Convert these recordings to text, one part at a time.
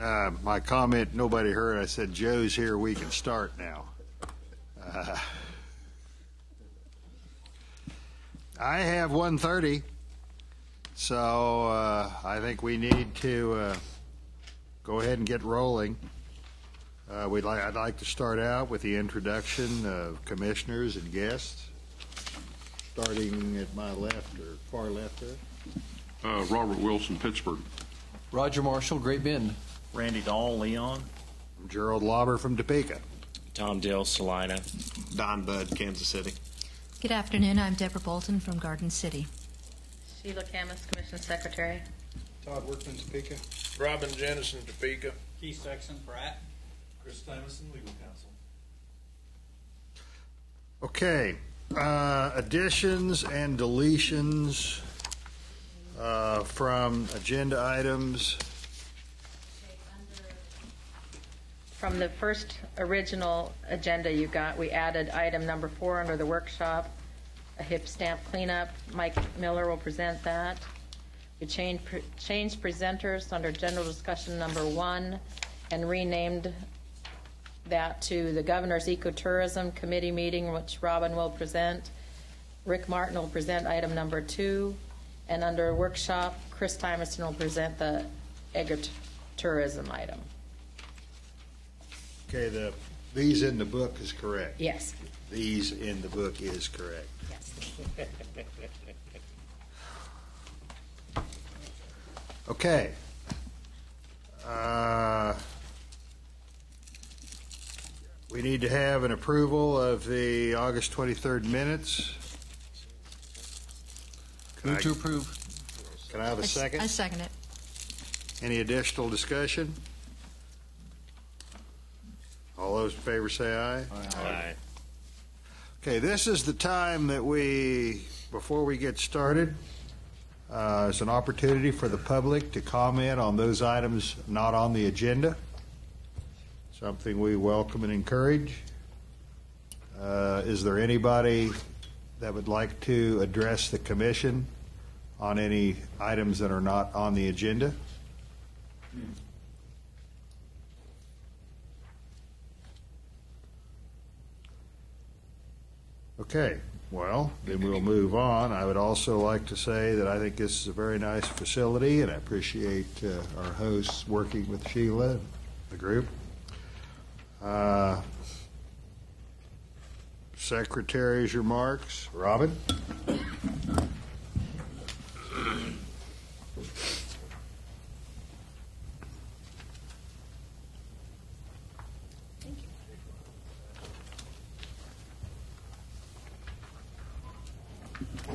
My comment nobody heard. I said, Joe's here. We can start now. I have 1:30, so I think we need to go ahead and get rolling. I'd like to start out with the introduction of commissioners and guests, starting at my left or far left there. Robert Wilson, Pittsburgh. Roger Marshall, Great Bend. Randy Dahl, Leon. Gerald Lauber from Topeka. Tom Dill, Salina. Don Budd, Kansas City. Good afternoon. I'm Deborah Bolton from Garden City. Sheila Camus, Commission Secretary. Todd Workman, Topeka. Robin Jennison, Topeka. Keith Sexton, Pratt. Chris Tymason, Legal Counsel. Okay. Additions and deletions from agenda items. From the first original agenda you got, we added item number 4 under the workshop, a hip stamp cleanup. Mike Miller will present that. We changed presenters under general discussion number 1 and renamed that to the Governor's Ecotourism Committee meeting, which Robin will present. Rick Martin will present item number 2. And under workshop, Chris Tymerson will present the ecotourism item. Okay, these in the book is correct. Yes. These in the book is correct. Yes. Okay. We need to have an approval of the August 23rd minutes. Move to approve. Can I have a second? I second it. Any additional discussion? All those in favor say aye. Aye. Okay, this is the time that before we get started, it's an opportunity for the public to comment on those items not on the agenda. Something we welcome and encourage. Is there anybody that would like to address the commission on any items that are not on the agenda? Okay, well, then we'll move on. I would also like to say that I think this is a very nice facility, and I appreciate our hosts working with Sheila and the group. Secretary's remarks. Robin?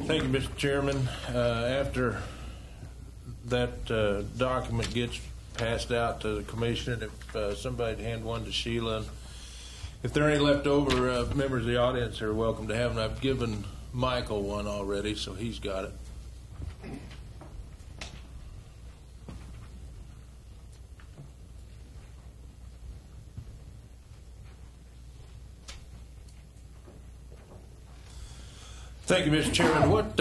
Thank you, Mr. Chairman. After that document gets passed out to the commission, if somebody'd hand one to Sheila, if there are any left over, members of the audience are welcome to have them. I've given Michael one already, so he's got it. Thank you, Mr. Chairman. What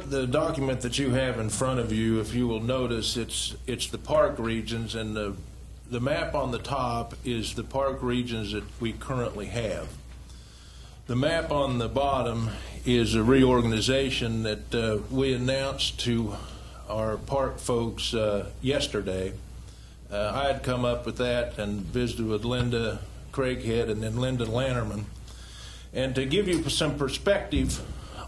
the document that you have in front of you, if you will notice, it's the park regions, and the map on the top is the park regions that we currently have. The map on the bottom is a reorganization that we announced to our park folks yesterday. I had come up with that and visited with Linda Craighead and then Linda Lannerman. And to give you some perspective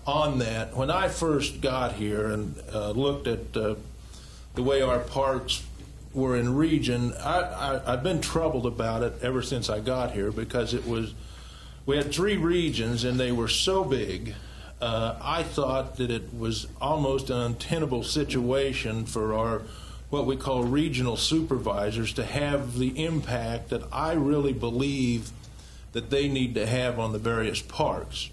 on that, when I first got here and looked at the way our parks were in region, I've been troubled about it ever since I got here, because we had 3 regions and they were so big. I thought that it was almost an untenable situation for our what we call regional supervisors to have the impact that I really believe that they need to have on the various parks.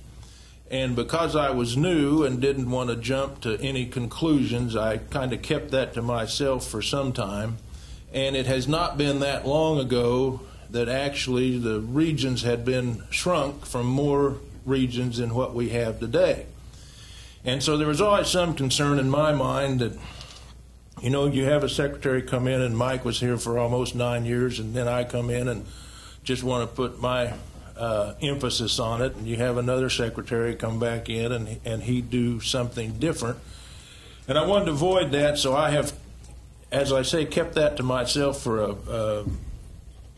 And because I was new and didn't want to jump to any conclusions, I kind of kept that to myself for some time. And it has not been that long ago that actually the regions had been shrunk from more regions than what we have today. And so there was always some concern in my mind that You know, you have a secretary come in, and Mike was here for almost 9 years, and then I come in and just want to put my emphasis on it, and you have another secretary come back in and he do something different. And I wanted to avoid that, so I have, as I say, kept that to myself for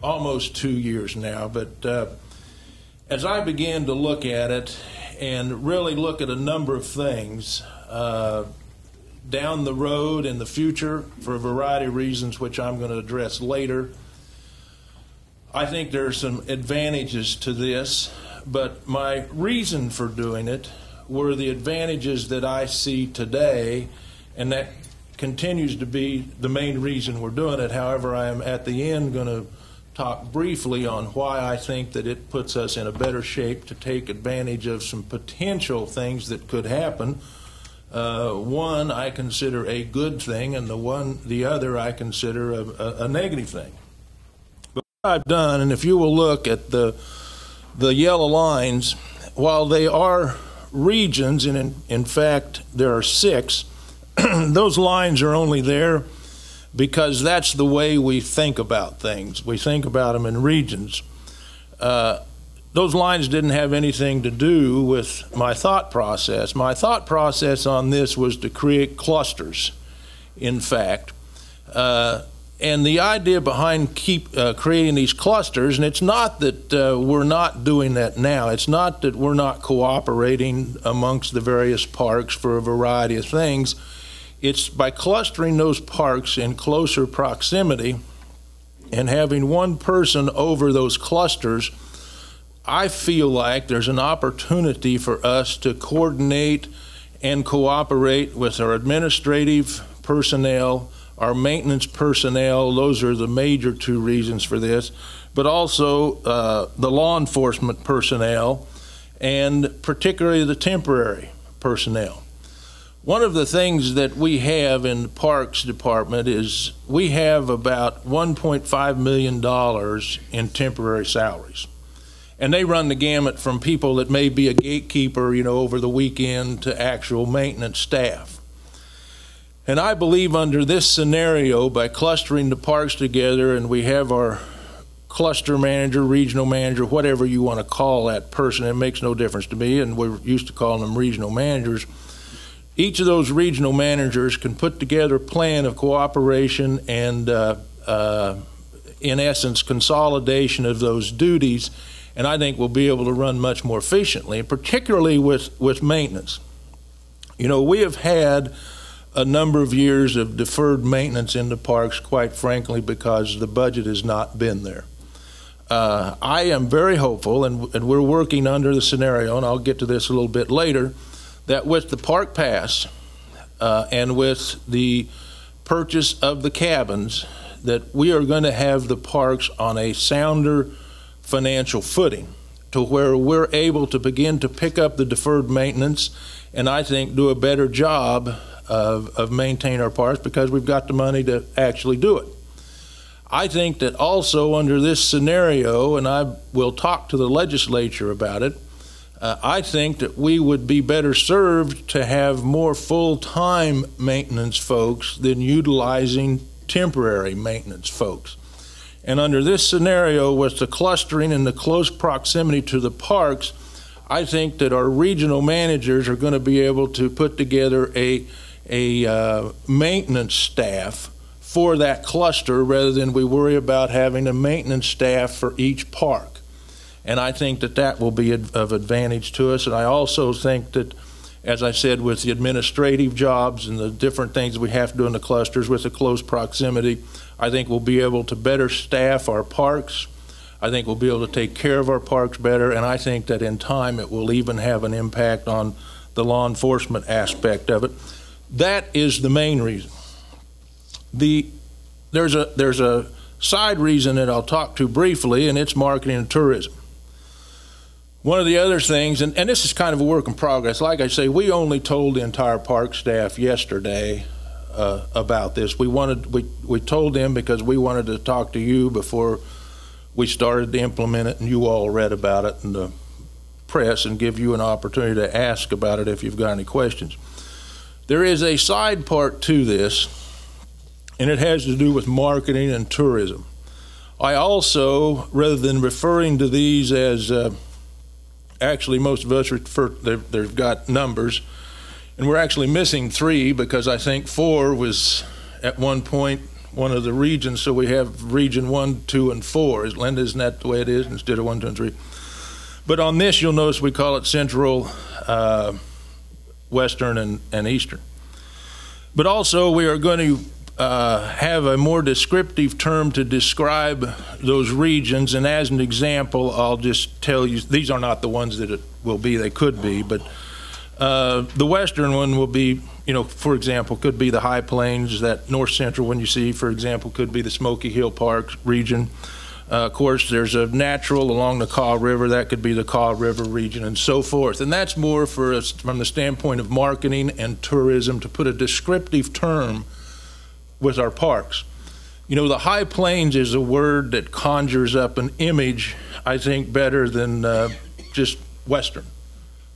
almost 2 years now. But as I began to look at it and really look at a number of things down the road in the future for a variety of reasons, which I'm going to address later, I think there are some advantages to this, but my reason for doing it were the advantages that I see today, and that continues to be the main reason we're doing it. However, I am at the end going to talk briefly on why I think that it puts us in a better shape to take advantage of some potential things that could happen. One I consider a good thing, and the other I consider a negative thing. But what I've done, and if you will look at the yellow lines, while they are regions, and in fact there are 6, those lines are only there because that's the way we think about things. We think about them in regions. Those lines didn't have anything to do with my thought process. My thought process on this was to create clusters, in fact. And the idea behind creating these clusters, and it's not that we're not doing that now. It's not that we're not cooperating amongst the various parks for a variety of things. It's by clustering those parks in closer proximity and having one person over those clusters, I feel like there's an opportunity for us to coordinate and cooperate with our administrative personnel, our maintenance personnel. Those are the major 2 reasons for this, but also the law enforcement personnel, and particularly the temporary personnel. One of the things that we have in the Parks Department is we have about $1.5 million in temporary salaries. And they run the gamut from people that may be a gatekeeper, you know, over the weekend to actual maintenance staff. And I believe under this scenario, by clustering the parks together, and we have our cluster manager, regional manager, whatever you want to call that person, it makes no difference to me, and we're used to calling them regional managers. Each of those regional managers can put together a plan of cooperation and, in essence, consolidation of those duties, and I think we'll be able to run much more efficiently, particularly with maintenance. You know, we have had a number of years of deferred maintenance in the parks, quite frankly, because the budget has not been there. I am very hopeful, and we're working under the scenario, and I'll get to this a little bit later, that with the park pass and with the purchase of the cabins, that we are going to have the parks on a sounder financial footing to where we're able to begin to pick up the deferred maintenance and I think do a better job of maintaining our parks because we've got the money to actually do it. I think that also under this scenario, and I will talk to the legislature about it, I think that we would be better served to have more full-time maintenance folks than utilizing temporary maintenance folks. And under this scenario, with the clustering and the close proximity to the parks, I think that our regional managers are going to be able to put together a maintenance staff for that cluster rather than we worry about having a maintenance staff for each park. And I think that that will be of advantage to us. And I also think that, as I said, with the administrative jobs and the different things we have to do in the clusters with the close proximity, I think we'll be able to better staff our parks. I think we'll be able to take care of our parks better, and I think that in time it will even have an impact on the law enforcement aspect of it. That is the main reason. There's a side reason that I'll talk to briefly, and it's marketing and tourism. One of the other things, and this is kind of a work in progress, like I say, we only told the entire park staff yesterday about this. We told them because we wanted to talk to you before we started to implement it, and you all read about it in the press and give you an opportunity to ask about it if you've got any questions. There is a side part to this, and it has to do with marketing and tourism. I also, rather than referring to these as, actually most of us refer, they've got numbers, and we're actually missing 3 because I think 4 was at one point one of the regions, so we have region 1, 2, and 4. Linda, isn't that the way it is instead of 1, 2, and 3? But on this, you'll notice we call it Central, Western, and Eastern. But also, we are going to have a more descriptive term to describe those regions, and as an example, I'll just tell you, these are not the ones that it will be, they could be, but the western one will be, you know, for example, could be the High Plains. That north central one you see, for example, could be the Smoky Hill Park region. Of course, there's a natural along the Kaw River, that could be the Kaw River region, and so forth. And that's more for us from the standpoint of marketing and tourism, to put a descriptive term with our parks. You know, the High Plains is a word that conjures up an image, I think, better than just Western.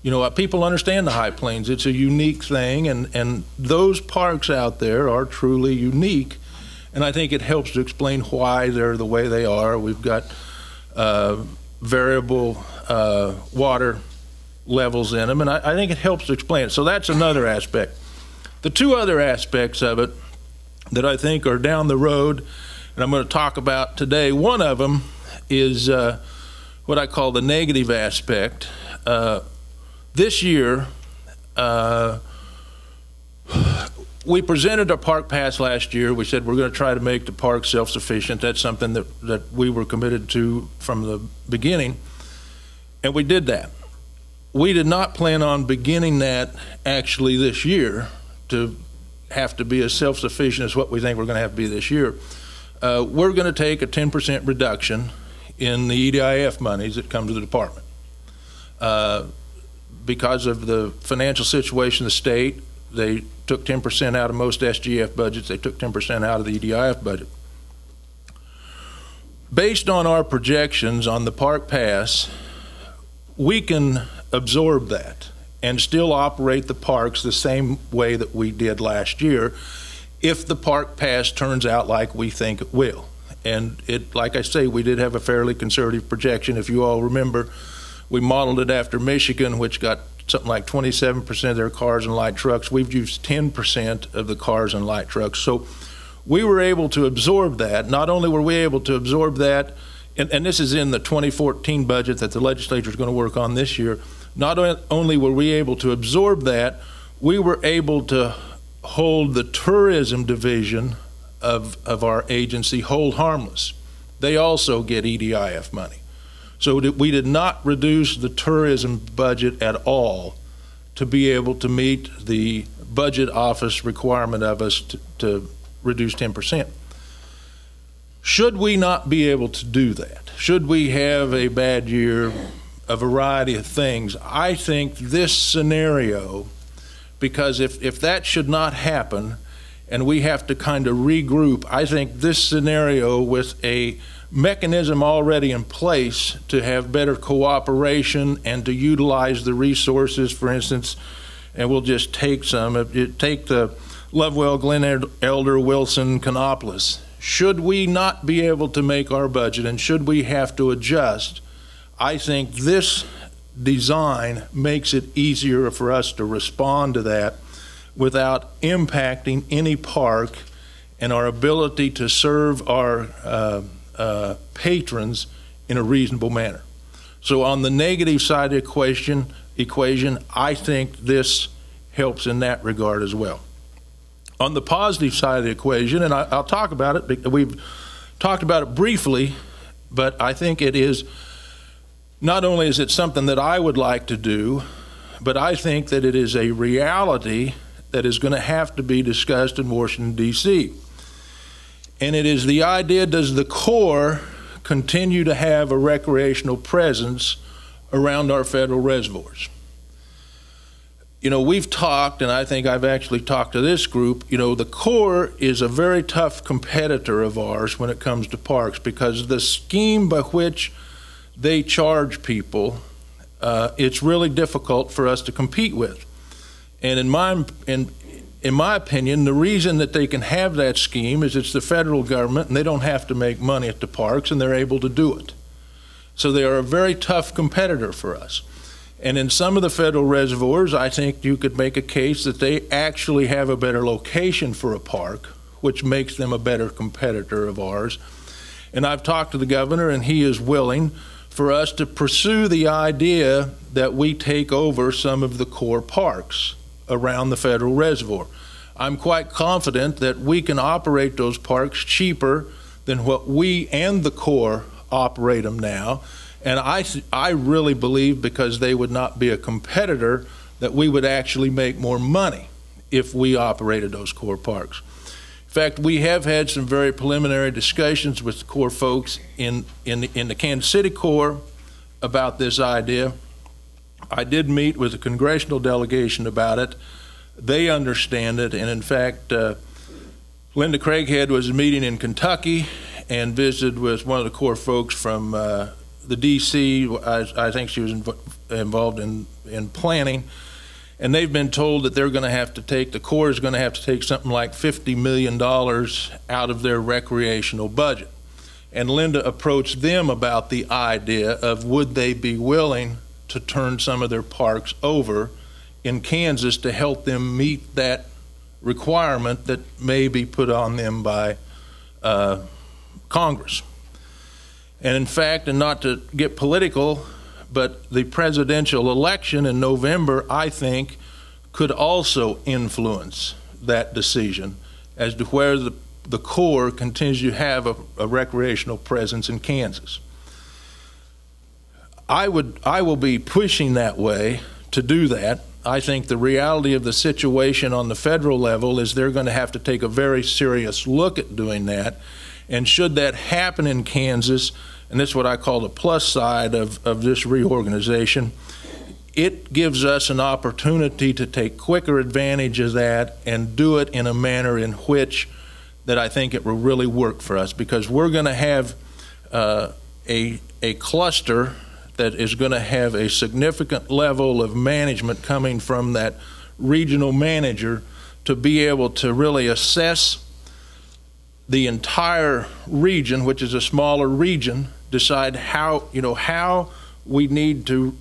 You know, people understand the High Plains. It's a unique thing, and those parks out there are truly unique, and I think it helps to explain why they're the way they are. We've got variable water levels in them, and I think it helps to explain it. So that's another aspect. The 2 other aspects of it that I think are down the road, and I'm going to talk about today, one of them is what I call the negative aspect. This year, we presented our park pass last year. We said we're going to try to make the park self-sufficient. That's something that we were committed to from the beginning, and we did that. We did not plan on beginning that actually this year to have to be as self-sufficient as what we think we're going to have to be this year. We're going to take a 10% reduction in the EDIF monies that come to the department. Because of the financial situation of the state, they took 10% out of most SGF budgets. They took 10% out of the EDIF budget. Based on our projections on the park pass, we can absorb that and still operate the parks the same way that we did last year if the park pass turns out like we think it will. And it, like I say, we did have a fairly conservative projection. If you all remember, we modeled it after Michigan, which got something like 27% of their cars and light trucks. We've used 10% of the cars and light trucks. So we were able to absorb that. Not only were we able to absorb that, and this is in the 2014 budget that the legislature is going to work on this year, not only were we able to absorb that, we were able to hold the tourism division of our agency hold harmless. They also get EDIF money. So we did not reduce the tourism budget at all to be able to meet the budget office requirement of us to reduce 10%. Should we not be able to do that? Should we have a bad year, a variety of things? I think this scenario, because if that should not happen and we have to kind of regroup, I think this scenario with a mechanism already in place to have better cooperation and to utilize the resources, for instance, and we'll just take some, take the Lovewell, Glen Elder, Wilson, Canopolis. Should we not be able to make our budget and should we have to adjust, I think this design makes it easier for us to respond to that without impacting any park and our ability to serve our patrons in a reasonable manner. So on the negative side of the equation, I think this helps in that regard as well. On the positive side of the equation, and I'll talk about it, we've talked about it briefly, but I think it is, not only is it something that I would like to do, but I think that it is a reality that is going to have to be discussed in Washington, D.C. And it is the idea, does the Corps continue to have a recreational presence around our federal reservoirs? You know, we've talked, and I think I've actually talked to this group, you know, the Corps is a very tough competitor of ours when it comes to parks because the scheme by which they charge people, it's really difficult for us to compete with. And in my opinion, the reason that they can have that scheme is it's the federal government and they don't have to make money at the parks and they're able to do it. So they are a very tough competitor for us. And in some of the federal reservoirs, I think you could make a case that they actually have a better location for a park, which makes them a better competitor of ours. And I've talked to the governor, and he is willing for us to pursue the idea that we take over some of the core parks around the federal reservoir. I'm quite confident that we can operate those parks cheaper than what we and the Corps operate them now. And I really believe, because they would not be a competitor, that we would actually make more money if we operated those core parks. In fact, we have had some very preliminary discussions with the Corps folks in the Kansas City Corps about this idea. I did meet with a congressional delegation about it. They understand it, and in fact, Linda Craighead was meeting in Kentucky and visited with one of the Corps folks from the D.C. I think she was involved in planning, and they've been told that they're going to have to take, the Corps is going to have to take something like $50 million out of their recreational budget. And Linda approached them about the idea of would they be willing to turn some of their parks over in Kansas to help them meet that requirement that may be put on them by Congress. And in fact, and not to get political, but the presidential election in November, I think, could also influence that decision as to where the Corps continues to have a recreational presence in Kansas. I will be pushing that way to do that. I think the reality of the situation on the federal level is they're going to have to take a very serious look at doing that. And should that happen in Kansas, and this is what I call the plus side of this reorganization, it gives us an opportunity to take quicker advantage of that and do it in a manner in which that I think it will really work for us, because we're going to have a cluster that is going to have a significant level of management coming from that regional manager to be able to really assess the entire region, which is a smaller region, decide how we need to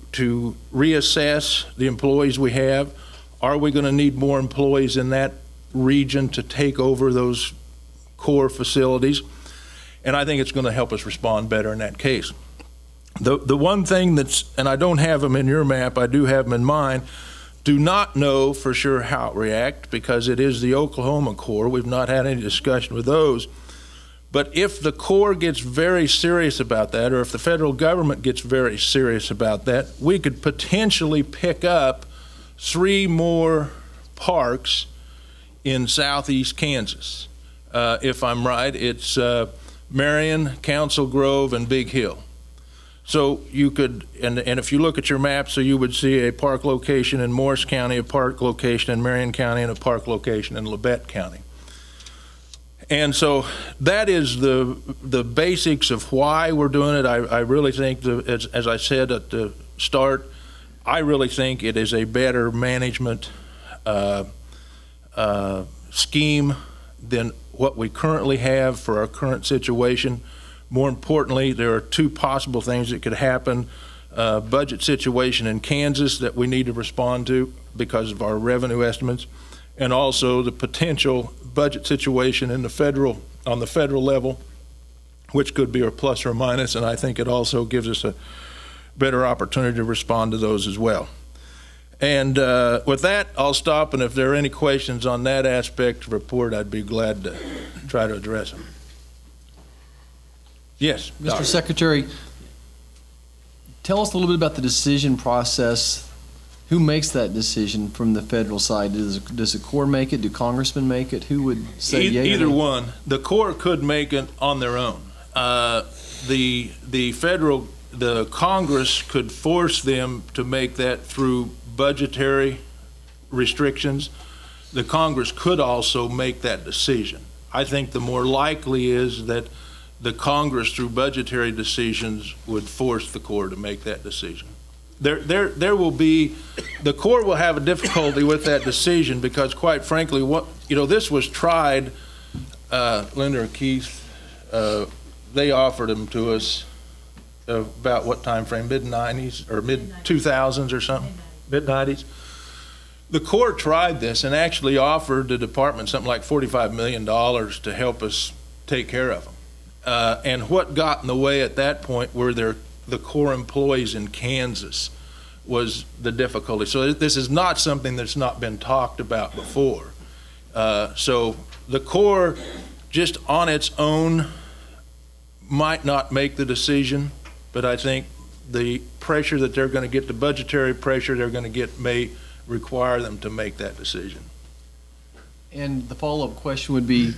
reassess the employees we have. Are we going to need more employees in that region to take over those core facilities? And I think it's going to help us respond better in that case. The one thing that's, and I don't have them in your map, I do have them in mine, do not know for sure how it reacts, because it is the Oklahoma Corps. We've not had any discussion with those. But if the Corps gets very serious about that, or if the federal government gets very serious about that, we could potentially pick up 3 more parks in southeast Kansas. If I'm right, it's Marion, Council Grove, and Big Hill. So you could, and if you look at your map, so you would see a park location in Morris County, a park location in Marion County, and a park location in Labette County. And so that is the basics of why we're doing it. I really think, as I said at the start, I really think it is a better management scheme than what we currently have for our current situation. More importantly, there are 2 possible things that could happen. Budget situation in Kansas that we need to respond to because of our revenue estimates, and also the potential budget situation on the federal level, which could be a plus or a minus, and I think it also gives us a better opportunity to respond to those as well. And with that, I'll stop, and if there are any questions on that aspect of the report, I'd be glad to try to address them. Yes, Mr. Doctor. Secretary, tell us a little bit about the decision process. Who makes that decision from the federal side? Does the Corps make it? Do congressmen make it? Who would say yay? Either one. The Corps could make it on their own. The Congress could force them to make that through budgetary restrictions. The Congress could also make that decision. I think the more likely is that the Congress, through budgetary decisions, would force the Corps to make that decision. There will be, the Corps will have a difficulty with that decision because, quite frankly, this was tried. Linda or Keith, they offered them to us about what time frame? Mid-90s or mid-2000s or something? Mid-90s. The Corps tried this and actually offered the department something like $45 million to help us take care of them. And what got in the way at that point were the Corps employees in Kansas was the difficulty. So this is not something that's not been talked about before. So the Corps, just on its own, might not make the decision, but I think the pressure that they're going to get, the budgetary pressure they're going to get, may require them to make that decision. And the follow-up question would be,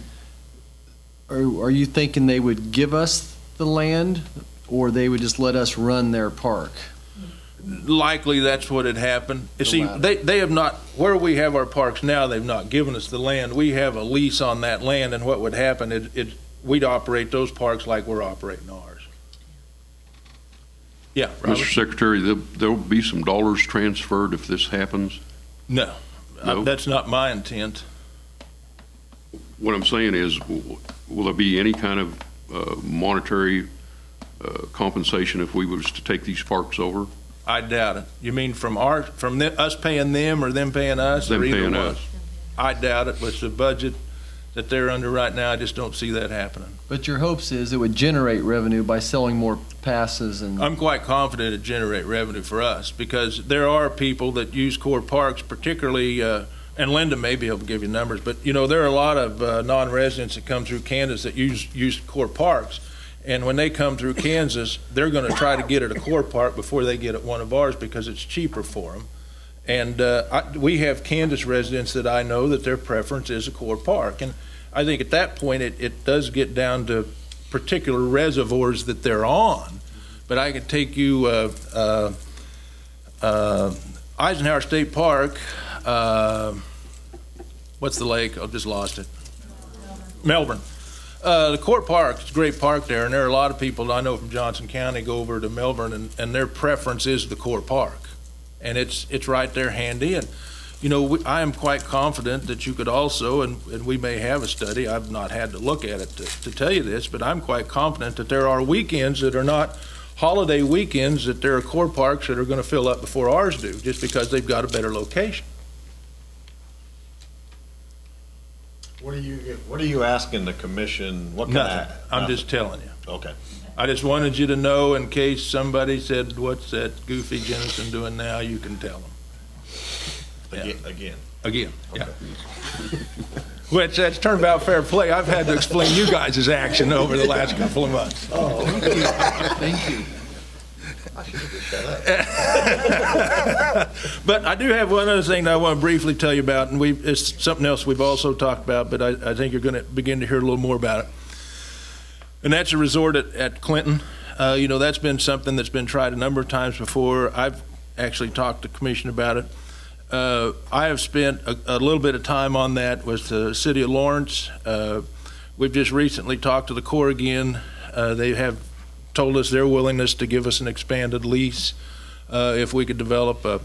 are you thinking they would give us the land, or they would just let us run their park? Likely that's what had happened. You see, they have not, where we have our parks now, they've not given us the land. We have a lease on that land, and what would happen, we'd operate those parks like we're operating ours. Yeah, Robert? Mr. Secretary, there'll be some dollars transferred if this happens? No, No? That's not my intent. What I'm saying is, will there be any kind of monetary compensation if we was to take these parks over? I doubt it. You mean from us paying them or them paying us? Them or either paying one? us. I doubt it. With the budget that they're under right now, I just don't see that happening. But your hopes is it would generate revenue by selling more passes and... I'm quite confident it generate revenue for us because there are people that use Corps parks, particularly, and Linda may be able to give you numbers, but there are a lot of non-residents that come through Kansas that use Corps parks. And when they come through Kansas, they're going to try to get at a Corps park before they get at one of ours because it's cheaper for them. And we have Kansas residents that I know that their preference is a Corps park. And I think at that point it does get down to particular reservoirs that they're on. But I could take you Eisenhower State Park. What's the lake? I just lost it. Melbourne. The Corps Park is a great park there, and there are a lot of people I know from Johnson County go over to Melbourne, and their preference is the Corps Park, and it's right there handy. And I am quite confident that you could also, and we may have a study. I've not had to look at it to tell you this, but I'm quite confident that there are weekends that are not holiday weekends that there are Corps parks that are going to fill up before ours do, just because they've got a better location. What are you asking the commission? What Nothing. I'm just telling you. Okay. I just wanted you to know in case somebody said, "What's that goofy Jennison doing now?" You can tell them. Again. Okay. Yeah. Which that's turned out fair play. I've had to explain you guys' action over the last couple of months. Oh, thank you. Thank you. I should have just shut up. But I do have one other thing that I want to briefly tell you about, and it's something else we've also talked about, but I think you're going to begin to hear a little more about it. And that's a resort at Clinton. That's been something that's been tried a number of times before. I've actually talked to the commission about it. I have spent a little bit of time on that with the city of Lawrence. We've just recently talked to the Corps again. They have told us their willingness to give us an expanded lease if we could develop a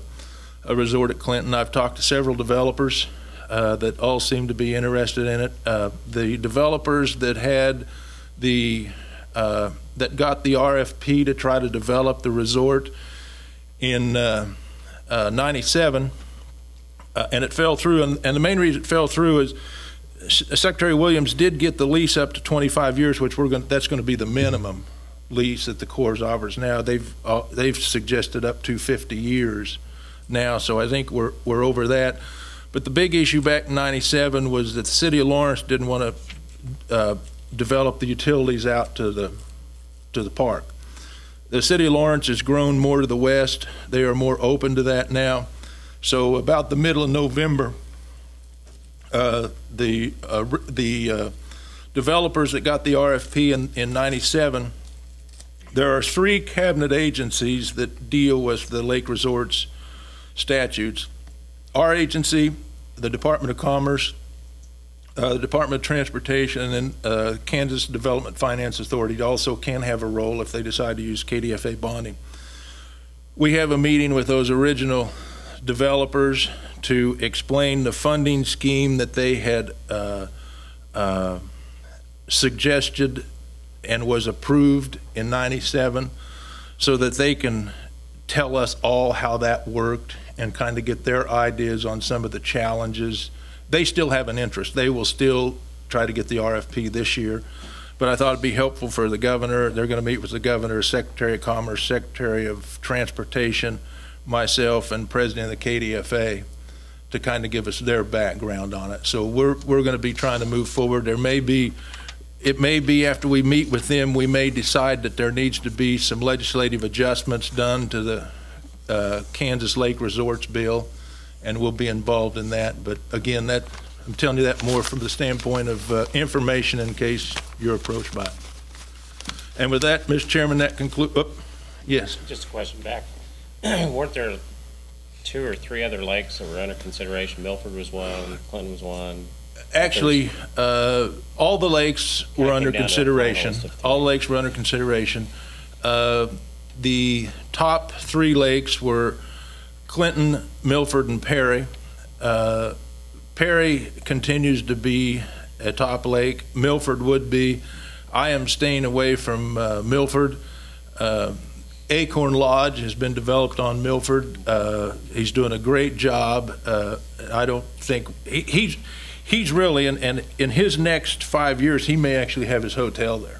resort at Clinton. I've talked to several developers that all seem to be interested in it. The developers that had that got the RFP to try to develop the resort in 97, and it fell through. And the main reason it fell through is Secretary Williams did get the lease up to 25 years, which that's going to be the minimum lease that the Corps offers now. They've suggested up to 50 years now, so I think we're over that. But the big issue back in 97 was that the city of Lawrence didn't want to develop the utilities out to the park. The city of Lawrence has grown more to the west. They are more open to that now. So about the middle of November, the developers that got the RFP in 97, there are 3 cabinet agencies that deal with the lake resorts statutes. Our agency, the Department of Commerce, the Department of Transportation, and then Kansas Development Finance Authority also can have a role if they decide to use KDFA bonding. we have a meeting with those original developers to explain the funding scheme that they had suggested and was approved in '97, so that they can tell us all how that worked and kind of get their ideas on some of the challenges. They still have an interest. They will still try to get the RFP this year. But I thought it'd be helpful for the governor. They're going to meet with the governor, Secretary of Commerce, Secretary of Transportation, myself, and President of the KDFA to kind of give us their background on it. So we're going to be trying to move forward. It may be after we meet with them, we may decide that there needs to be some legislative adjustments done to the Kansas Lake Resorts bill, and we'll be involved in that. But again, that I'm telling you that more from the standpoint of information in case you're approached by it. And with that, Mr. Chairman, that concludes. Oh, yes. Just a question back. Weren't there 2 or 3 other lakes that were under consideration? Milford was one, Clinton was one. Actually, all the lakes were under consideration. All the lakes were under consideration. The top 3 lakes were Clinton, Milford, and Perry. Perry continues to be a top lake. Milford would be. I am staying away from Milford. Acorn Lodge has been developed on Milford. He's doing a great job. I don't think he's really, and in his next 5 years, he may actually have his hotel there.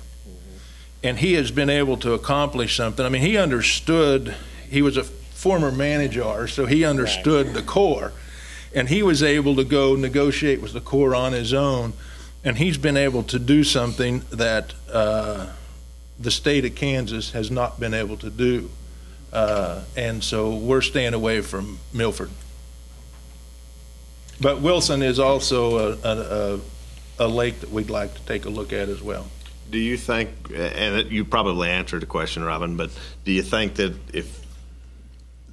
And he has been able to accomplish something. I mean, he understood, he was a former manager, so he understood the Corps. And he was able to go negotiate with the Corps on his own. And he's been able to do something that the state of Kansas has not been able to do. And so we're staying away from Milford. But Wilson is also a lake that we'd like to take a look at as well. Do you think, and you probably answered the question, Robin, but do you think that if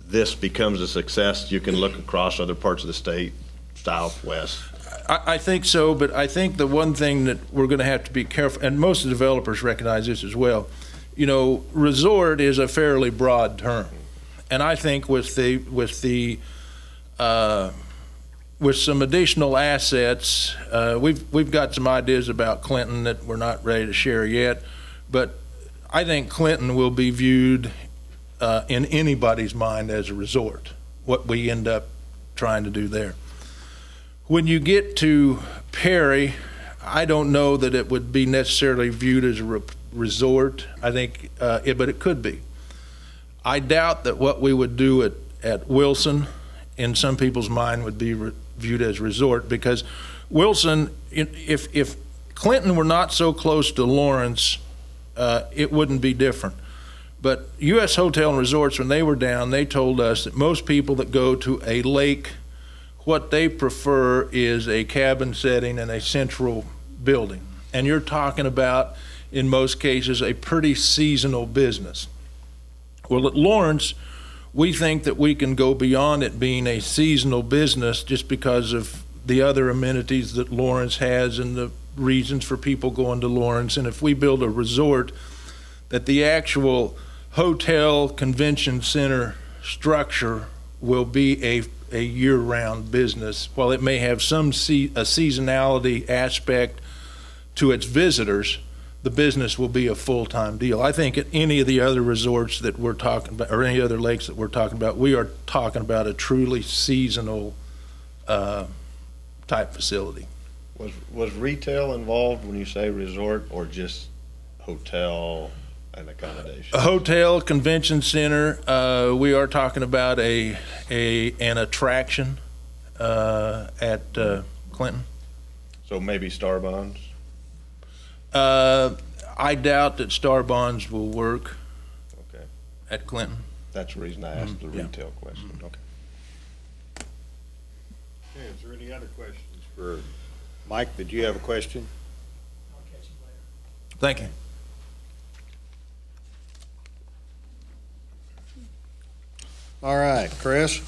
this becomes a success, you can look across other parts of the state, southwest? I think so, but I think the one thing that we're going to have to be careful, and most of the developers recognize this as well, you know, resort is a fairly broad term. And I think with some additional assets, we've got some ideas about Clinton that we're not ready to share yet, but I think Clinton will be viewed in anybody's mind as a resort, what we end up trying to do there. When you get to Perry, I don't know that it would be necessarily viewed as a resort. I think, but it could be. I doubt that what we would do at Wilson, in some people's mind, would be viewed as resort, because Wilson, if Clinton were not so close to Lawrence, it wouldn't be different. But U.S. Hotel and Resorts, when they were down, they told us that most people that go to a lake, what they prefer is a cabin setting and a central building. And you're talking about, in most cases, a pretty seasonal business. Well, at Lawrence, we think that we can go beyond it being a seasonal business just because of the other amenities that Lawrence has and the reasons for people going to Lawrence. And if we build a resort, that the actual hotel convention center structure will be a year-round business. While it may have some a seasonality aspect to its visitors, the business will be a full-time deal. I think at any of the other resorts that we're talking about, or any other lakes that we're talking about, we are talking about a truly seasonal type facility. Was retail involved when you say resort, or just hotel and accommodation? A hotel, convention center. We are talking about an attraction at Clinton. So maybe Star Bonds? I doubt that Star Bonds will work. Okay. At Clinton. That's the reason I asked the retail question. Okay. Okay, is there any other questions for Mike? Did you have a question? I'll catch you later. Thank you. All right, Chris?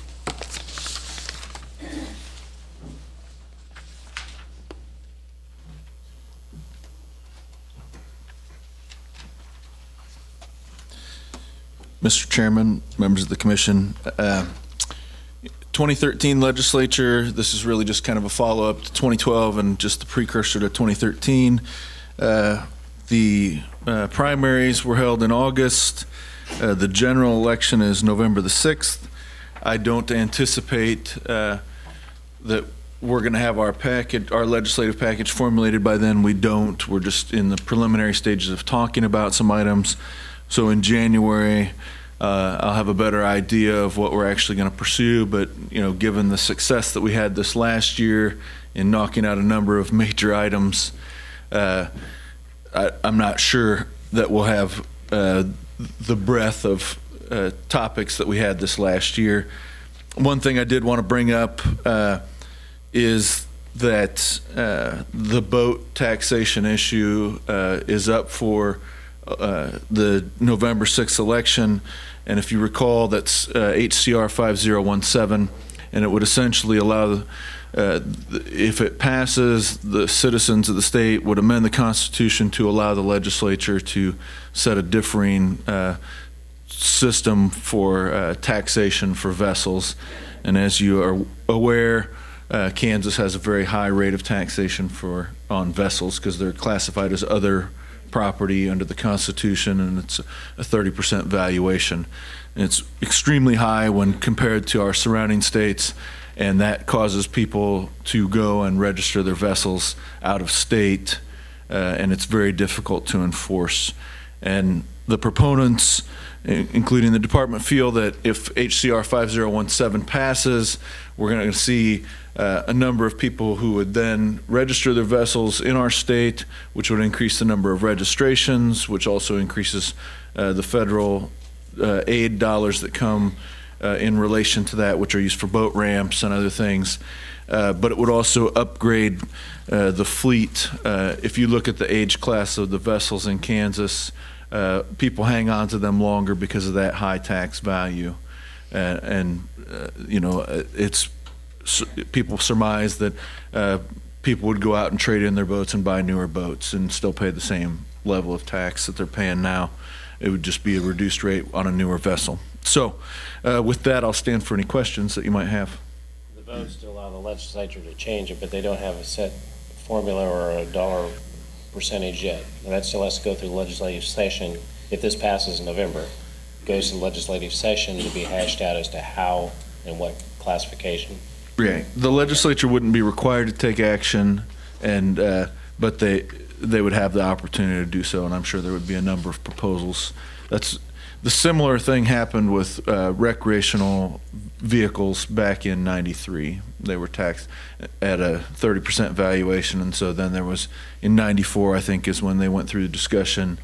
Mr. Chairman, members of the commission. 2013 legislature, this is really just kind of a follow-up to 2012 and just the precursor to 2013. The primaries were held in August. The general election is November the 6th. I don't anticipate that we're going to have our package, our legislative package formulated by then. We don't. We're just in the preliminary stages of talking about some items. So in January, I'll have a better idea of what we're actually going to pursue. But, you know, given the success that we had this last year in knocking out a number of major items, I'm not sure that we'll have the breadth of topics that we had this last year. One thing I did want to bring up is that the boat taxation issue is up for the November 6th election, and if you recall, that's HCR 5017, and it would essentially allow, if it passes, the citizens of the state would amend the Constitution to allow the legislature to set a differing system for taxation for vessels. And as you are aware, Kansas has a very high rate of taxation on vessels because they're classified as other property under the Constitution, and it's a 30% valuation. And it's extremely high when compared to our surrounding states, and that causes people to go and register their vessels out of state, and it's very difficult to enforce. And the proponents, including the department, feel that if HCR 5017 passes, we're going to see a number of people who would then register their vessels in our state, which would increase the number of registrations, which also increases the federal aid dollars that come in relation to that, which are used for boat ramps and other things. But it would also upgrade the fleet. If you look at the age class of the vessels in Kansas, people hang on to them longer because of that high tax value. You know, people surmise that people would go out and trade in their boats and buy newer boats and still pay the same level of tax that they're paying now. It would just be a reduced rate on a newer vessel. So with that, I'll stand for any questions that you might have. The votes to allow the legislature to change it, but they don't have a set formula or a dollar percentage yet. And that still has to go through the legislative session. If this passes in November, it goes to the legislative session to be hashed out as to how and what classification. Right. The legislature wouldn't be required to take action, and but they would have the opportunity to do so, and I'm sure there would be a number of proposals. That's the similar thing happened with recreational vehicles back in '93. They were taxed at a 30% valuation, and so then there was, in '94, I think, is when they went through the discussion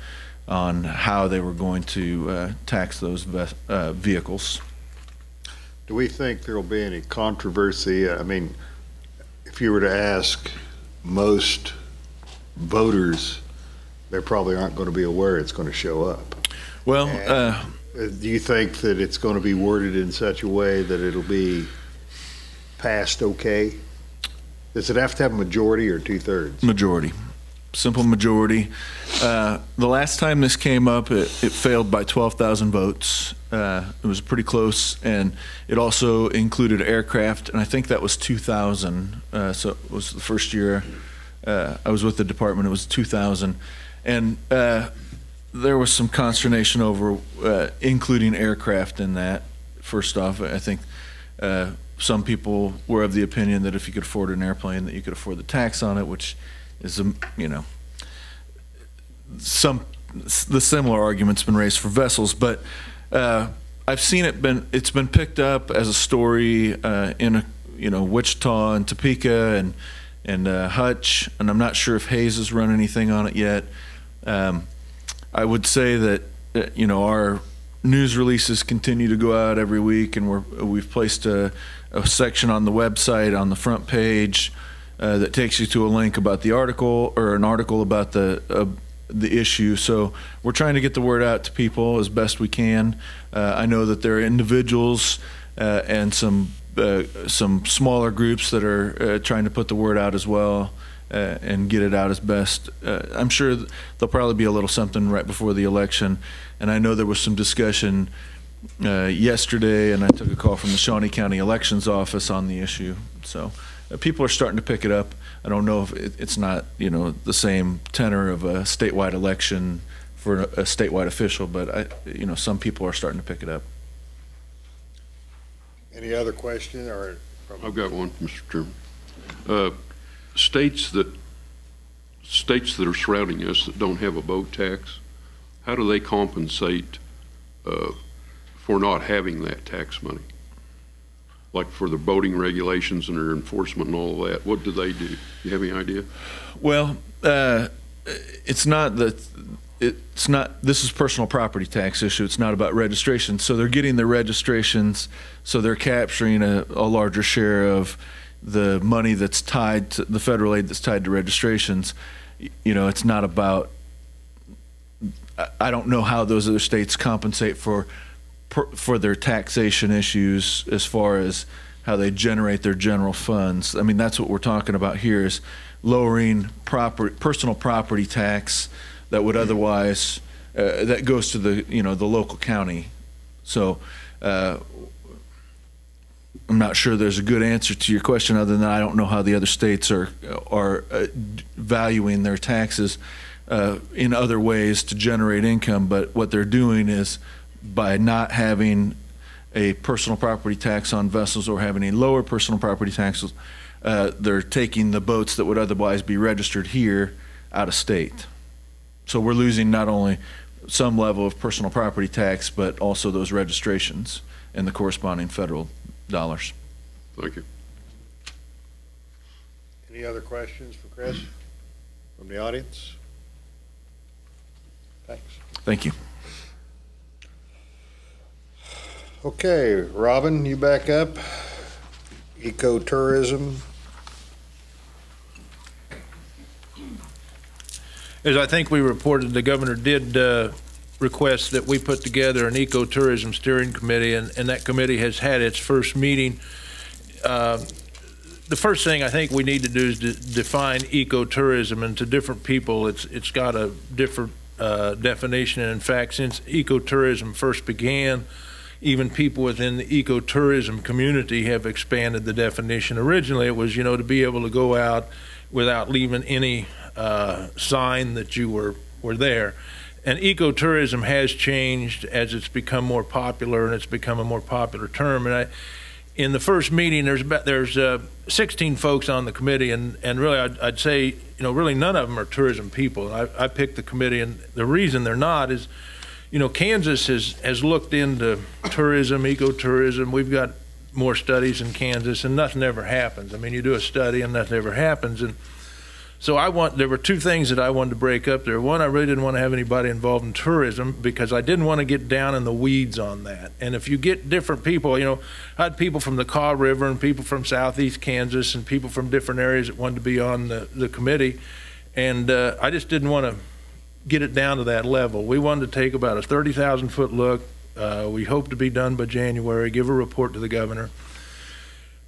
on how they were going to tax those vehicles. Do we think there will be any controversy? I mean, if you were to ask most voters, they probably aren't going to be aware it's going to show up. Well, do you think that it's going to be worded in such a way that it'll be passed okay? Does it have to have a majority or 2/3? Majority. Simple majority. The last time this came up, it failed by 12,000 votes. It was pretty close, and it also included aircraft, and I think that was 2,000. So it was the first year I was with the department. It was 2,000, and there was some consternation over including aircraft in that. First off, I think some people were of the opinion that if you could afford an airplane, that you could afford the tax on it, which is, you know, the similar argument's been raised for vessels, but I've seen it's been picked up as a story in Wichita and Topeka and Hutch, and I'm not sure if Hayes has run anything on it yet. I would say that our news releases continue to go out every week, and we've placed a section on the website on the front page that takes you to a link about the article, or an article about the issue. So we're trying to get the word out to people as best we can. I know that there are individuals and some smaller groups that are trying to put the word out as well. and get it out as best. I'm sure there'll probably be a little something right before the election, and I know there was some discussion yesterday, and I took a call from the Shawnee County Elections Office on the issue. So people are starting to pick it up. I don't know if it's not, you know, the same tenor of a statewide election for a statewide official, but you know, some people are starting to pick it up. Any other question? Or I've got one, Mr. Chairman. States that are surrounding us that don't have a boat tax, how do they compensate for not having that tax money? Like for the boating regulations and their enforcement and all of that, what do they do? Do you have any idea? Well, it's not that. It's not, this is personal property tax issue. It's not about registration. So they're getting the registrations, so they're capturing a larger share of the money that's tied to the federal aid that's tied to registrations. You know, it's not about, I don't know how those other states compensate for their taxation issues as far as how they generate their general funds. I mean, that's what we're talking about here, is lowering personal property tax that would otherwise that goes to the, you know, the local county. So I'm not sure there's a good answer to your question, other than I don't know how the other states are valuing their taxes in other ways to generate income. But what they're doing is, by not having a personal property tax on vessels or having a lower personal property taxes, they're taking the boats that would otherwise be registered here out of state. So we're losing not only some level of personal property tax, but also those registrations and the corresponding federal dollars. Thank you. any other questions for Chris from the audience? Thanks. Thank you. Okay, Robin, you back up. Ecotourism. As I think we reported, the governor did request that we put together an ecotourism steering committee, and that committee has had its first meeting. The first thing I think we need to do is define ecotourism, and to different people it's got a different definition. And in fact, since ecotourism first began, even people within the ecotourism community have expanded the definition. Originally, it was, to be able to go out without leaving any sign that you were there. And ecotourism has changed as it's become more popular, and it's become a more popular term. And in the first meeting, there's 16 folks on the committee, and really I'd say, really none of them are tourism people. I picked the committee, and the reason they're not is, Kansas has looked into tourism, ecotourism. We've got more studies in Kansas, and nothing ever happens. I mean, you do a study and nothing ever happens. And so there were two things that I wanted to break up there. One, I really didn't want to have anybody involved in tourism because I didn't want to get down in the weeds on that. And if you get different people, I had people from the Kaw River and people from southeast Kansas and people from different areas that wanted to be on the committee. And I just didn't want to get it down to that level. We wanted to take about a 30,000-foot look. We hope to be done by January, give a report to the governor.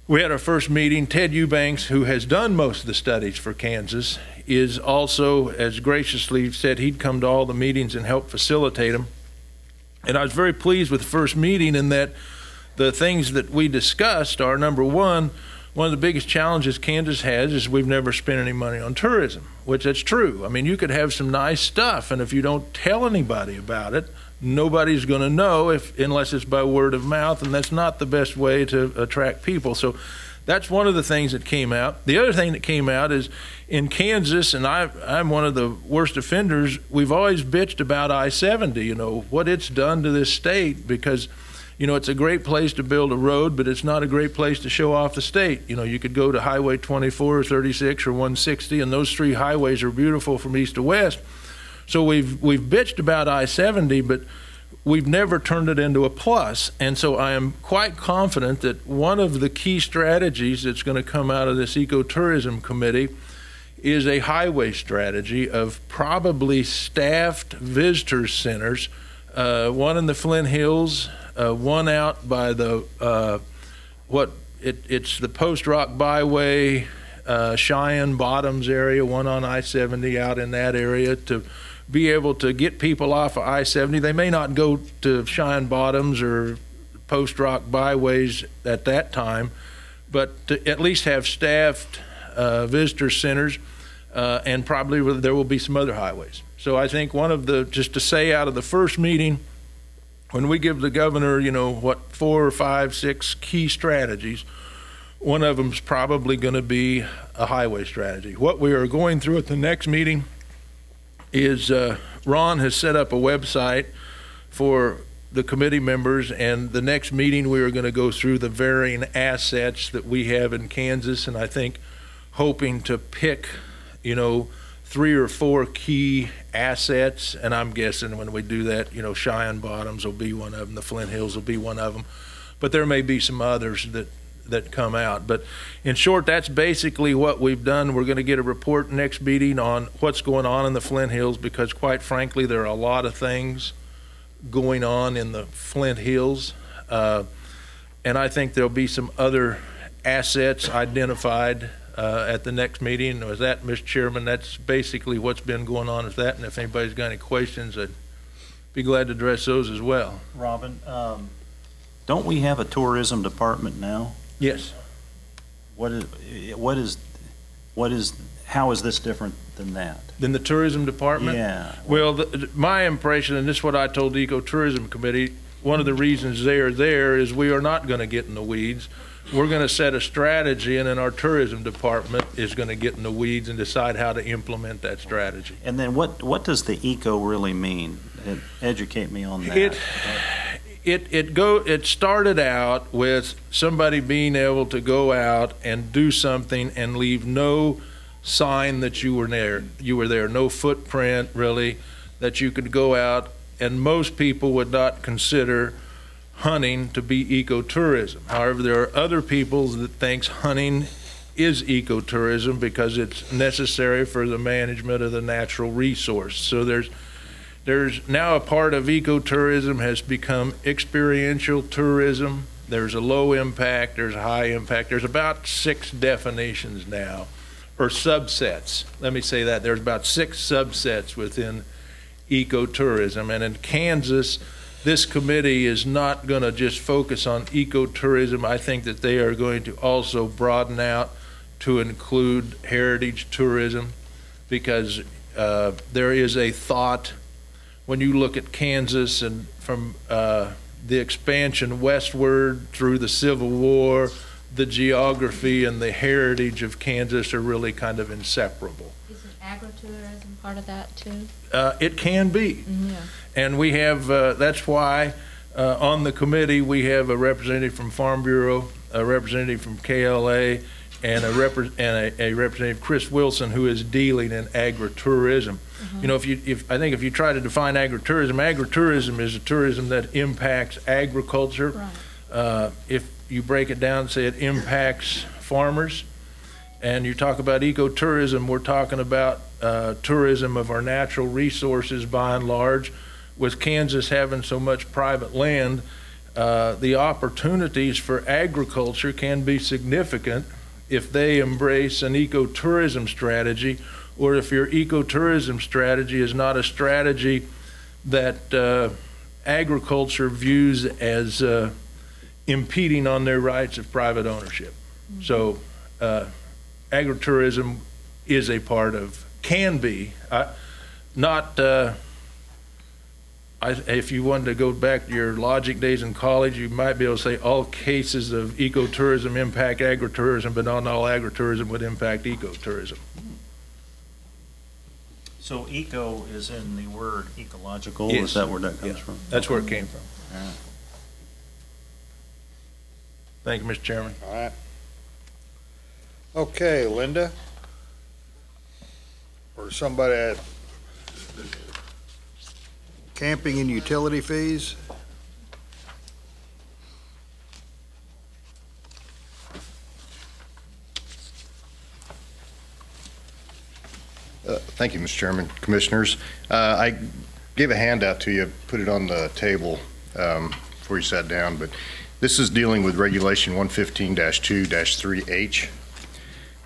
We had our first meeting. Ted Eubanks, who has done most of the studies for Kansas, is also, as graciously said, he'd come to all the meetings and help facilitate them. And I was very pleased with the first meeting in that the things that we discussed are, number one of the biggest challenges Kansas has is we've never spent any money on tourism, which that's true. I mean, you could have some nice stuff, and if you don't tell anybody about it, nobody's going to know unless it's by word of mouth, and that's not the best way to attract people. So that's one of the things that came out. The other thing that came out is in Kansas, and I'm one of the worst offenders, we've always bitched about I-70, what it's done to this state, because it's a great place to build a road, but it's not a great place to show off the state. You could go to Highway 24 or 36 or 160, and those three highways are beautiful from east to west. So we've bitched about I-70, but we've never turned it into a plus. And so I am quite confident that one of the key strategies that's going to come out of this ecotourism committee is a highway strategy of probably staffed visitor centers, one in the Flint Hills, one out by the it's the Post Rock Byway, Cheyenne Bottoms area, one on I-70 out in that area, to be able to get people off of I-70. They may not go to Cheyenne Bottoms or Post Rock byways at that time, but to at least have staffed visitor centers, and probably there will be some other highways. So I think just to say out of the first meeting, when we give the governor, 4 or 5, 6 key strategies, one of them's probably going to be a highway strategy. What we are going through at the next meeting is Ron has set up a website for the committee members, and the next meeting we are going to go through the varying assets that we have in Kansas, and I think hoping to pick, 3 or 4 key assets, and I'm guessing when we do that, Cheyenne Bottoms will be one of them, the Flint Hills will be one of them, but there may be some others that come out. But in short, that's basically what we've done. We're going to get a report next meeting on what's going on in the Flint Hills, because quite frankly, there are a lot of things going on in the Flint Hills, and I think there'll be some other assets identified at the next meeting. Was that, Mr. Chairman? That's basically what's been going on with that, and if anybody's got any questions, I'd be glad to address those as well. Robin, don't we have a tourism department now? Yes. How is this different than that? Than the tourism department? Yeah. Well, my impression, and this is what I told the Ecotourism Committee, one of the reasons they are there is we are not going to get in the weeds. We're going to set a strategy, and then our tourism department is going to get in the weeds and decide how to implement that strategy. And then what does the eco really mean? Educate me on that. It started out with somebody being able to go out and do something and leave no sign that you were there, no footprint really, that you could go out, and most people would not consider hunting to be ecotourism. However, there are other people that thinks hunting is ecotourism because it's necessary for the management of the natural resource. So there's now a part of ecotourism has become experiential tourism. There's a low impact, there's a high impact. There's about 6 definitions now, or subsets. Let me say that. There's about 6 subsets within ecotourism. And in Kansas, this committee is not going to just focus on ecotourism. I think that they are going to also broaden out to include heritage tourism, because there is a thought when you look at Kansas and from the expansion westward through the Civil War, the geography and the heritage of Kansas are really kind of inseparable. Isn't agritourism part of that too? It can be. Yeah. And we have, that's why on the committee we have a representative from Farm Bureau, a representative from KLA, and a representative, Chris Wilson, who is dealing in agritourism. Mm-hmm. I think if you try to define agritourism is a tourism that impacts agriculture. Right. If you break it down, say it impacts farmers, and you talk about ecotourism, we're talking about tourism of our natural resources by and large. With Kansas having so much private land, the opportunities for agriculture can be significant if they embrace an ecotourism strategy, or if your ecotourism strategy is not a strategy that agriculture views as impeding on their rights of private ownership. Mm-hmm. So agritourism is a part of, can be, if you wanted to go back to your logic days in college, you might be able to say all cases of ecotourism impact agritourism, but not all agritourism would impact ecotourism. So eco is in the word ecological? Yes. Is that where that comes from? That's where it came from. All right. Thank you, Mr. Chairman. All right. Okay, Linda, or somebody, camping and utility fees. Thank you, Mr. Chairman, Commissioners. I gave a handout to you, put it on the table before you sat down, but this is dealing with Regulation 115-2-3H.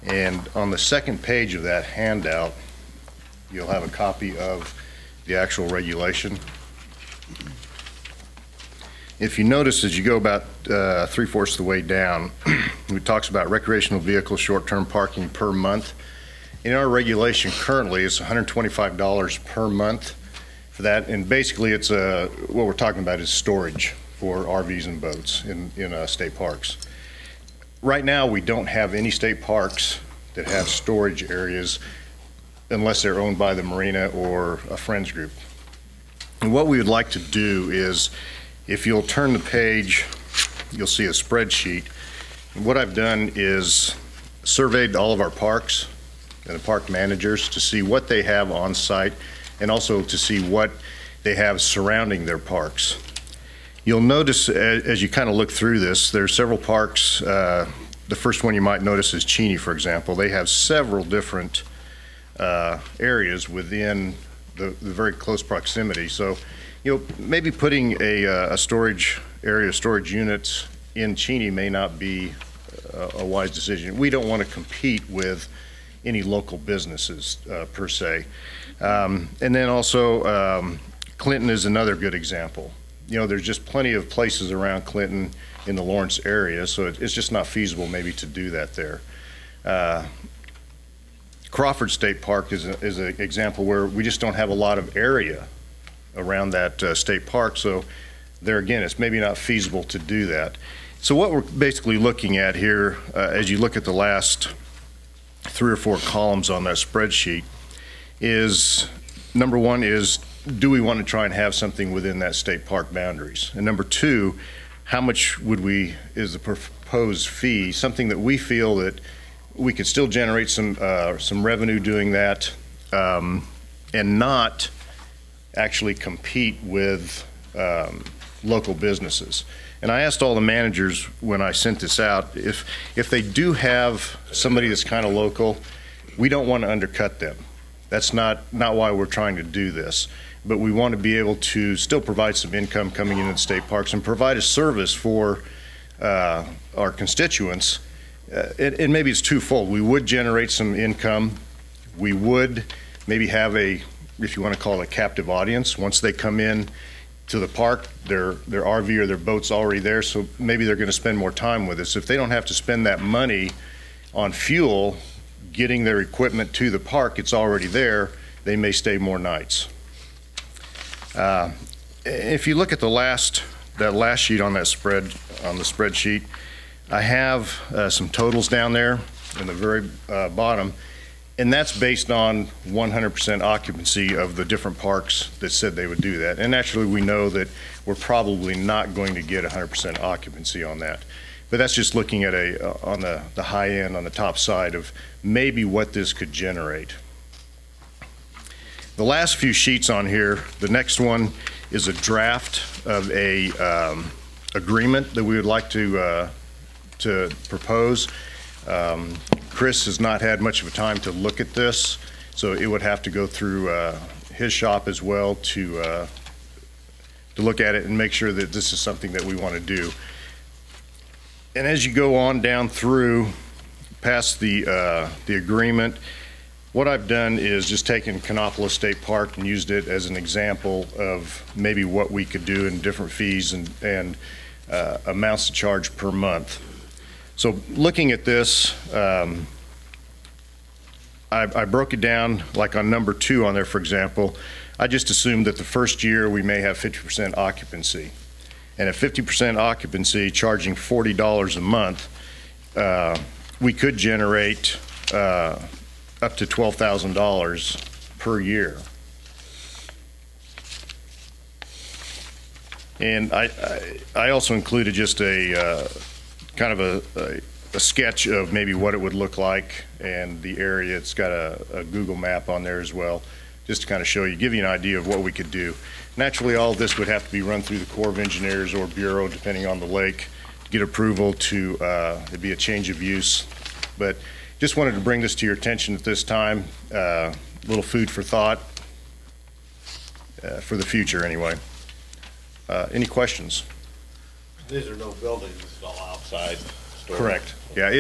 And on the second page of that handout, you'll have a copy of the actual regulation. If you notice, as you go about 3/4 of the way down, it talks about recreational vehicle short-term parking per month. In our regulation currently, it's $125 per month for that, and basically it's what we're talking about is storage for RVs and boats in state parks. Right now, we don't have any state parks that have storage areas unless they're owned by the marina or a friends group. And what we would like to do is, if you'll turn the page, you'll see a spreadsheet. And what I've done is surveyed all of our parks and the park managers to see what they have on site and also to see what they have surrounding their parks. You'll notice as you kind of look through this, there's several parks. The first one you might notice is Cheney, for example. They have several different areas within the very close proximity. So, maybe putting a storage area, storage units in Cheney may not be a wise decision. We don't want to compete with any local businesses per se. And then also, Clinton is another good example. There's just plenty of places around Clinton in the Lawrence area, so it's just not feasible maybe to do that there. Crawford State Park is an example where we just don't have a lot of area around that state park, so there again, it's maybe not feasible to do that. So what we're basically looking at here, as you look at the last 3 or 4 columns on that spreadsheet, is number one is, do we want to try and have something within that state park boundaries? And number 2, how much is the proposed fee something that we feel that we could still generate some revenue doing that, and not actually compete with local businesses. And I asked all the managers when I sent this out, if they do have somebody that's kind of local, we don't want to undercut them. That's not why we're trying to do this. But we want to be able to still provide some income coming into the state parks and provide a service for our constituents. And maybe it's twofold. We would generate some income. We would maybe have if you want to call it a captive audience. Once they come in to the park, their RV or their boat's already there, so maybe they're going to spend more time with us. If they don't have to spend that money on fuel, getting their equipment to the park, it's already there, they may stay more nights. If you look at that last sheet on the spreadsheet, I have some totals down there in the very bottom, and that's based on 100% occupancy of the different parks that said they would do that. And actually, we know that we're probably not going to get 100% occupancy on that. But that's just looking at on the high end, on the top side of maybe what this could generate. The last few sheets on here, the next one is a draft of a agreement that we would like to propose. Chris has not had much of a time to look at this, so it would have to go through his shop as well to look at it and make sure that this is something that we want to do. And as you go on down through past the agreement, what I've done is just taken Canopolis State Park and used it as an example of maybe what we could do in different fees and amounts to charge per month. So looking at this, I broke it down like on number 2 on there, for example. I just assumed that the first year we may have 50% occupancy. And at 50% occupancy, charging $40 a month, we could generate up to $12,000 per year. And I also included just a kind of a sketch of maybe what it would look like and the area. It's got a Google map on there as well, just to kind of show you, give you an idea of what we could do. Naturally, all of this would have to be run through the Corps of Engineers or Bureau, depending on the lake, to get approval to it'd be a change of use. But just wanted to bring this to your attention at this time. A little food for thought for the future, anyway. Any questions? These are no buildings, it's all outside, store. Correct. Yeah,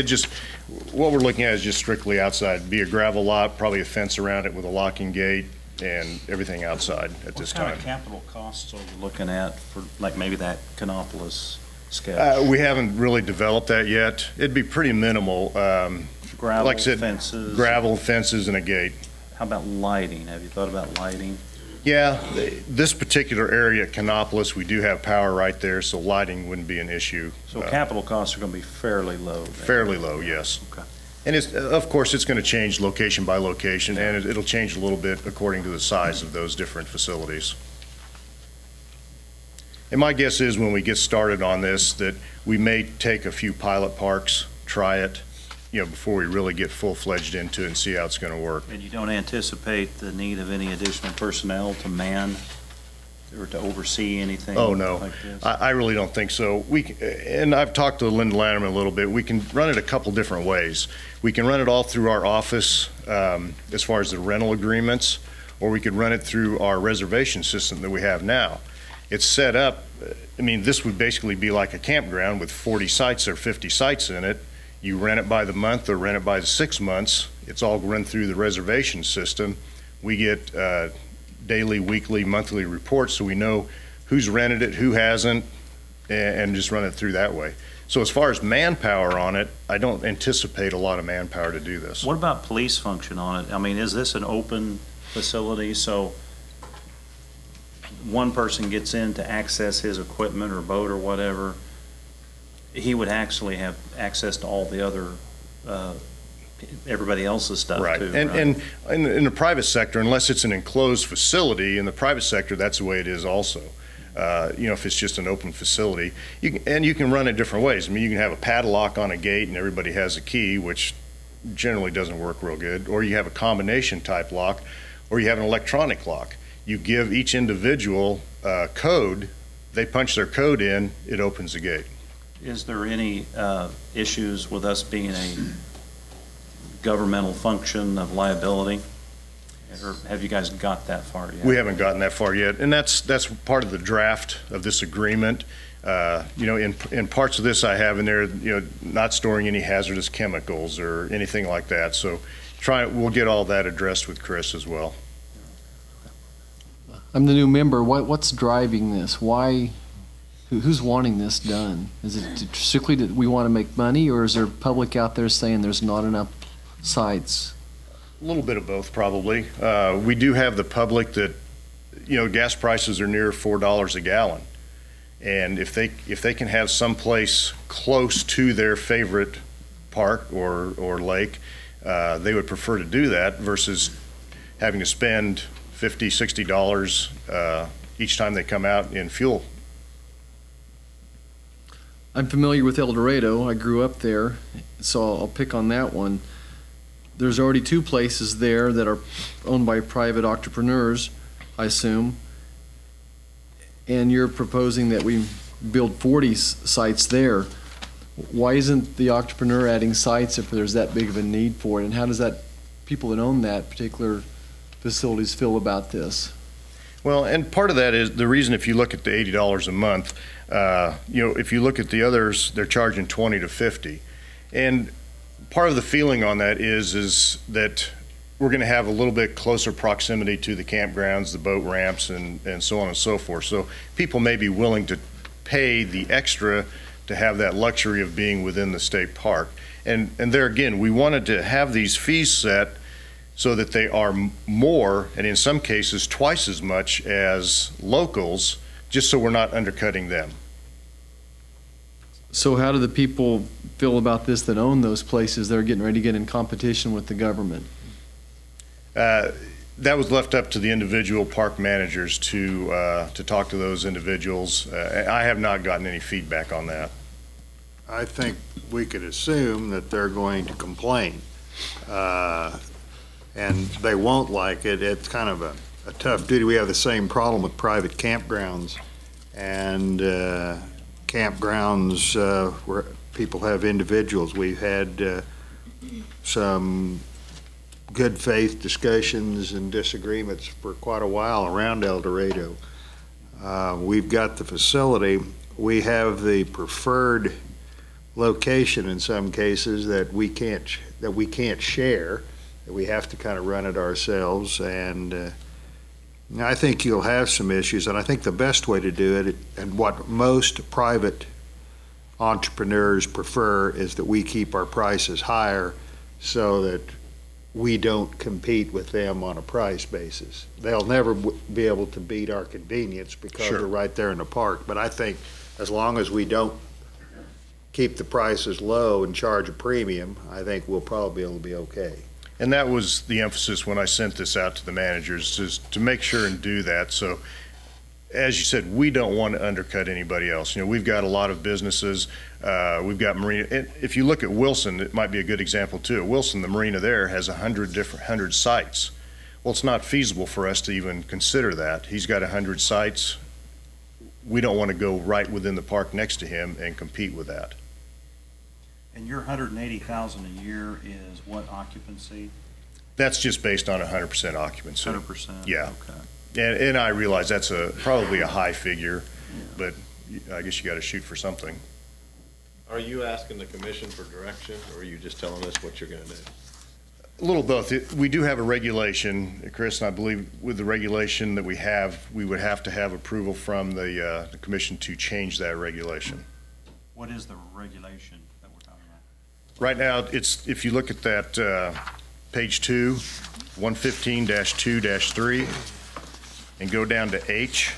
what we're looking at is just strictly outside. Be a gravel lot, probably a fence around it with a locking gate and everything outside at this What kind time. of capital costs are we looking at for, like, maybe that Canopolis sketch? We haven't really developed that yet. It'd be pretty minimal. Gravel like I said, fences? Gravel fences and a gate. How about lighting? Have you thought about lighting? Yeah, this particular area at Canopolis, we do have power right there, so lighting wouldn't be an issue. So capital costs are going to be fairly low. Fairly low, yes. Okay. And of course, it's going to change location by location, and it'll change a little bit according to the size of those different facilities. And my guess is when we get started on this, that we may take a few pilot parks, try it, before we really get full-fledged into it and see how it's going to work. And you don't anticipate the need of any additional personnel to man or to oversee anything? Oh, no. Like this? I really don't think so. And I've talked to Linda Lannerman a little bit. We can run it a couple different ways. We can run it all through our office as far as the rental agreements, or we could run it through our reservation system that we have now. It's set up, this would basically be like a campground with 40 sites or 50 sites in it. You rent it by the month or rent it by the 6 months. It's all run through the reservation system. We get daily, weekly, monthly reports so we know who's rented it, who hasn't, and just run it through that way. So as far as manpower on it, I don't anticipate a lot of manpower to do this. What about police function on it? Is this an open facility, so one person gets in to access his equipment or boat or whatever, he would actually have access to all the other, everybody else's stuff right. too, And, right? and in the private sector, unless it's an enclosed facility, in the private sector, that's the way it is also. If it's just an open facility, you can run it different ways. You can have a padlock on a gate and everybody has a key, which generally doesn't work real good. Or you have a combination type lock, or you have an electronic lock. You give each individual code, they punch their code in, it opens the gate. Is there any issues with us being a governmental function of liability? Or have you guys got that far yet? We haven't gotten that far yet, and that's part of the draft of this agreement. In parts of this I have in there, not storing any hazardous chemicals or anything like that. So we'll get all that addressed with Chris as well. I'm the new member. What's driving this? Why? Who's wanting this done? Is it strictly that we want to make money, or is there public out there saying there's not enough sites? A little bit of both, probably. We do have the public that, gas prices are near $4 a gallon. And if they can have some place close to their favorite park or lake, they would prefer to do that versus having to spend $50, $60 each time they come out in fuel. I'm familiar with El Dorado. I grew up there, so I'll pick on that one. There's already 2 places there that are owned by private entrepreneurs, I assume, and you're proposing that we build 40 sites there. Why isn't the entrepreneur adding sites if there's that big of a need for it? And how does that people that own that particular facilities feel about this? Well, and part of that is the reason, if you look at the $80 a month, if you look at the others, they're charging $20 to $50. And part of the feeling on that is that we're going to have a little bit closer proximity to the campgrounds, the boat ramps, and so on and so forth. So people may be willing to pay the extra to have that luxury of being within the state park. And there again, we wanted to have these fees set so that they are more, and in some cases twice as much as locals, just so we're not undercutting them. So how do the people feel about this that own those places that are getting ready to get in competition with the government? That was left up to the individual park managers to talk to those individuals. I have not gotten any feedback on that. I think we could assume that they're going to complain, and they won't like it. It's kind of a tough duty. We have the same problem with private campgrounds, and campgrounds where people have individuals. We've had some good faith discussions and disagreements for quite a while around El Dorado. We've got the facility. We have the preferred location in some cases that we can't share, that we have to kind of run it ourselves. And I think you'll have some issues, and I think the best way to do it, and what most private entrepreneurs prefer, is that we keep our prices higher so that we don't compete with them on a price basis. They'll never be able to beat our convenience because Sure. we're right there in the park. But I think as long as we don't keep the prices low and charge a premium, I think we'll probably be able to be okay. And that was the emphasis when I sent this out to the managers, is to make sure and do that. So, as you said, we don't want to undercut anybody else. You know, we've got a lot of businesses. We've got marina. And if you look at Wilson, it might be a good example too. At Wilson, the marina there has 100 sites. Well, it's not feasible for us to even consider that. He's got 100 sites. We don't want to go right within the park next to him and compete with that. And your 180,000 a year is what occupancy? That's just based on 100% occupancy. 100%? Yeah. Okay. And I realize that's probably a high figure, but I guess you got to shoot for something. Are you asking the commission for direction, or are you just telling us what you're going to do? A little both. We do have a regulation, Chris, and I believe with the regulation that we have, we would have to have approval from the commission to change that regulation. What is the regulation that we're talking about? Right now, it's, if you look at that page 2, 115-2-3, and go down to H.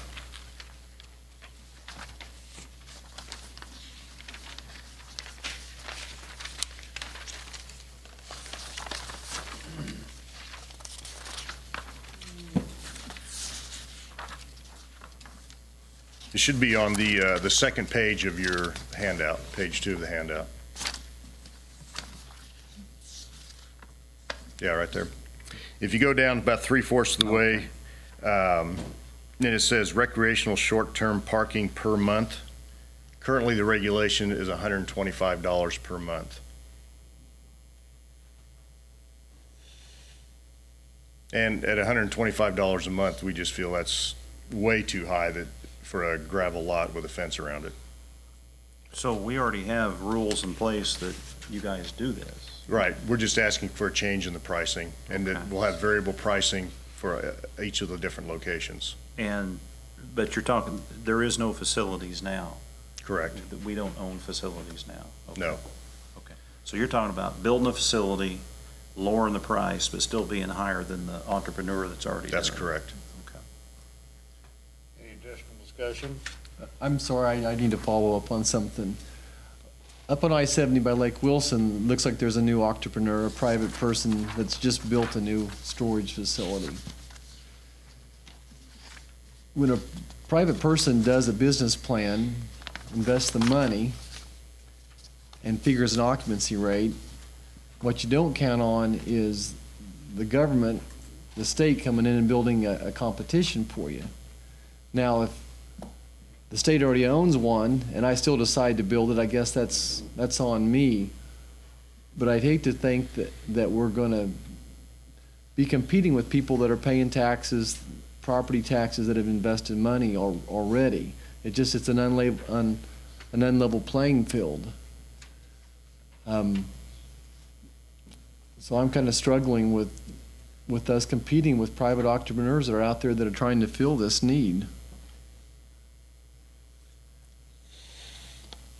It should be on the second page of your handout, page 2 of the handout. Yeah, right there. If you go down about 3/4 of the way, then it says recreational short-term parking per month. Currently, the regulation is $125 per month. And at $125 a month, we just feel that's way too high for a gravel lot with a fence around it. So we already have rules in place that you guys do this. Right. We're just asking for a change in the pricing, and that we'll have variable pricing for each of the different locations. But you're talking, there is no facilities now. Correct. We don't own facilities now. Okay. No. Okay. So you're talking about building a facility, lowering the price, but still being higher than the entrepreneur that's already there. That's correct. Okay. Any additional discussion? I'm sorry, I need to follow up on something. Up on I-70 by Lake Wilson, looks like there's a new entrepreneur, a private person that's just built a new storage facility. When a private person does a business plan, invests the money, and figures an occupancy rate, what you don't count on is the government, the state coming in and building a competition for you. Now, if the state already owns one, and I still decide to build it, I guess that's on me. But I'd hate to think that we're going to be competing with people that are paying taxes, property taxes, that have invested money already. It's an unlevel playing field. So I'm kind of struggling with us competing with private entrepreneurs that are out there that are trying to fill this need.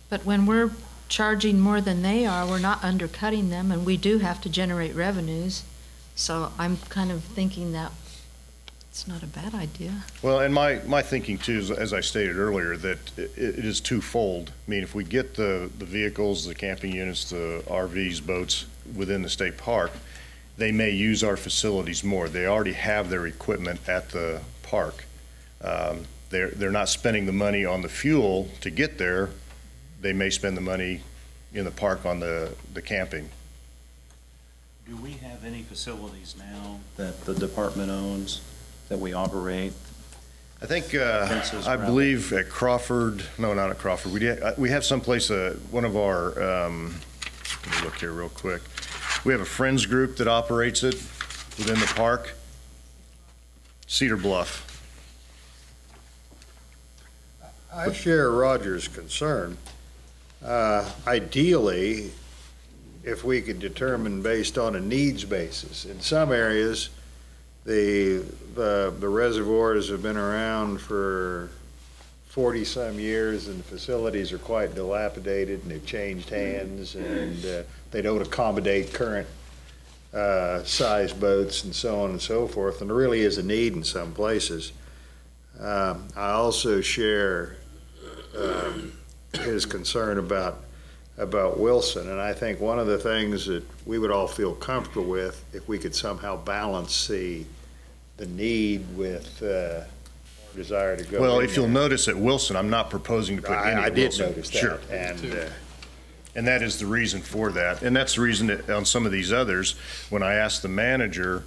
But when we're charging more than they are, we're not undercutting them, and we do have to generate revenues. So I'm kind of thinking that it's not a bad idea. Well, and my thinking too is, as I stated earlier, that it is twofold. I mean, if we get the vehicles, the camping units, the RVs, boats within the state park, they may use our facilities more. They already have their equipment at the park. They're not spending the money on the fuel to get there. They may spend the money in the park on the camping. Do we have any facilities now that the department owns that we operate? I think, I believe at Crawford, no, not at Crawford. We have someplace, one of our, let me look here real quick. We have a friends group that operates it within the park. Cedar Bluff. I share Roger's concern. Ideally, if we could determine based on a needs basis. In some areas, the reservoirs have been around for 40-some years, and the facilities are quite dilapidated, and they've changed hands, and they don't accommodate current size boats and so on and so forth, and there really is a need in some places. I also share his concern about Wilson, and I think one of the things that we would all feel comfortable with if we could somehow balance the need with our desire to go. Well, in if you'll there. notice at Wilson, I'm not proposing to put any I at did Wilson. notice that, Sure. And that is the reason for that. And that's the reason that on some of these others, when I asked the manager,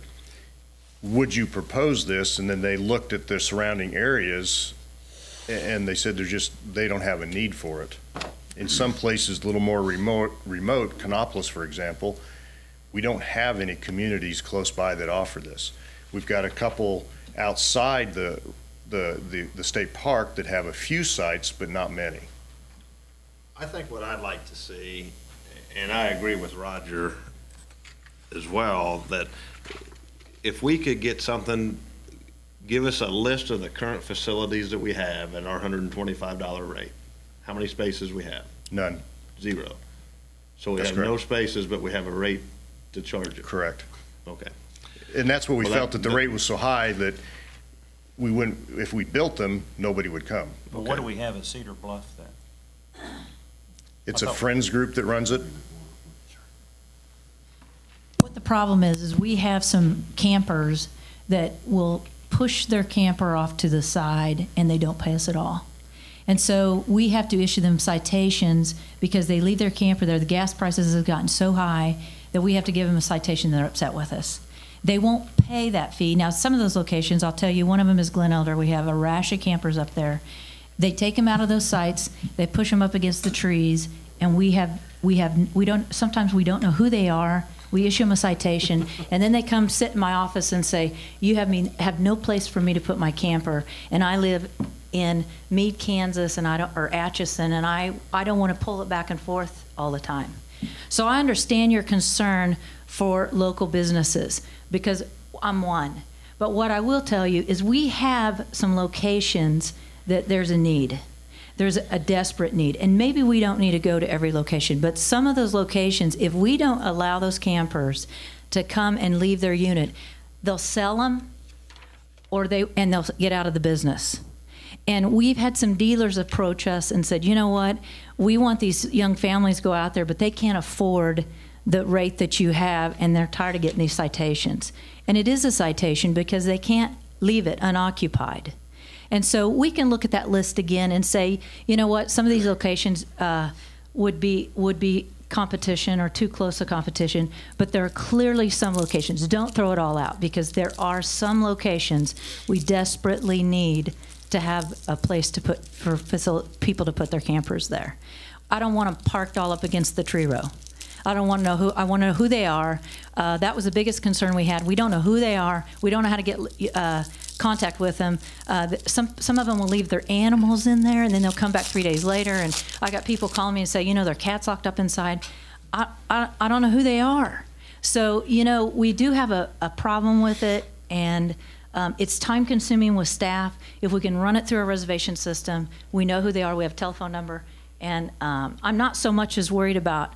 would you propose this? And then they looked at the surrounding areas and they said they don't have a need for it. In some places, a little more remote, Canopolis, for example, we don't have any communities close by that offer this. We've got a couple outside the state park that have a few sites, but not many. I think what I'd like to see, and I agree with Roger as well, that if we could get something, give us a list of the current facilities that we have at our $125 rate. How many spaces we have? None. 0. So we That's have correct. no spaces, but we have a rate to charge it. Correct. Okay. And that's what we Well, felt that the rate was so high that we wouldn't, if we built them, nobody would come. But what do we have at Cedar Bluff then? It's a friends group that runs it. What the problem is we have some campers that will push their camper off to the side and they don't pay us at all. And so we have to issue them citations because they leave their camper there. The gas prices have gotten so high that we have to give them a citation. They're upset with us. They won't pay that fee. Now, some of those locations, I'll tell you, one of them is Glen Elder. We have a rash of campers up there. They take them out of those sites, they push them up against the trees, and sometimes we don't know who they are. We issue them a citation, and then they come sit in my office and say, you have no place for me to put my camper, and I live in Meade, Kansas, and or Atchison, and I don't want to pull it back and forth all the time. So I understand your concern for local businesses, because I'm one. But what I will tell you is we have some locations that there's a need. There's a desperate need. And maybe we don't need to go to every location, but some of those locations, if we don't allow those campers to come and leave their unit, they'll sell them and they'll get out of the business. And we've had some dealers approach us and said, you know what, we want these young families to go out there, but they can't afford the rate that you have, and they're tired of getting these citations. And it is a citation because they can't leave it unoccupied. And so we can look at that list again and say, you know what, some of these locations would be competition or too close a competition, but there are clearly some locations. Don't throw it all out, because there are some locations we desperately need to have a place to put for people to put their campers there. I don't want them parked all up against the tree row. I don't want to know who. I want to know who they are. That was the biggest concern we had. We don't know who they are. We don't know how to get contact with them. Some of them will leave their animals in there, and then they'll come back 3 days later. And I got people calling me and say, you know, their cat's locked up inside. I don't know who they are. So, you know, we do have a problem with it, and it's time consuming with staff. If we can run it through a reservation system, we know who they are. We have a telephone number, and I'm not so much as worried about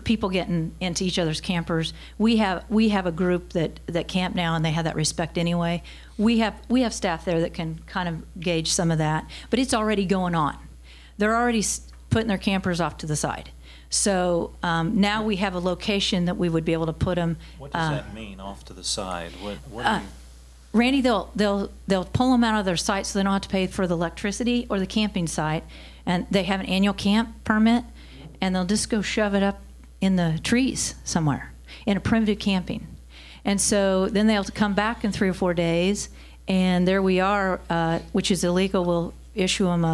people getting into each other's campers. We have a group that camp now, and they have that respect anyway. We have staff there that can kind of gauge some of that, but it's already going on. They're already putting their campers off to the side. So now we have a location that we would be able to put them. What does that mean, off to the side? What do you... Randy, they'll pull them out of their site so they don't have to pay for the electricity or the camping site, and they have an annual camp permit, and they'll just go shove it up in the trees somewhere in a primitive camping. And so then they'll come back in 3 or 4 days, and there we are, which is illegal. We'll issue them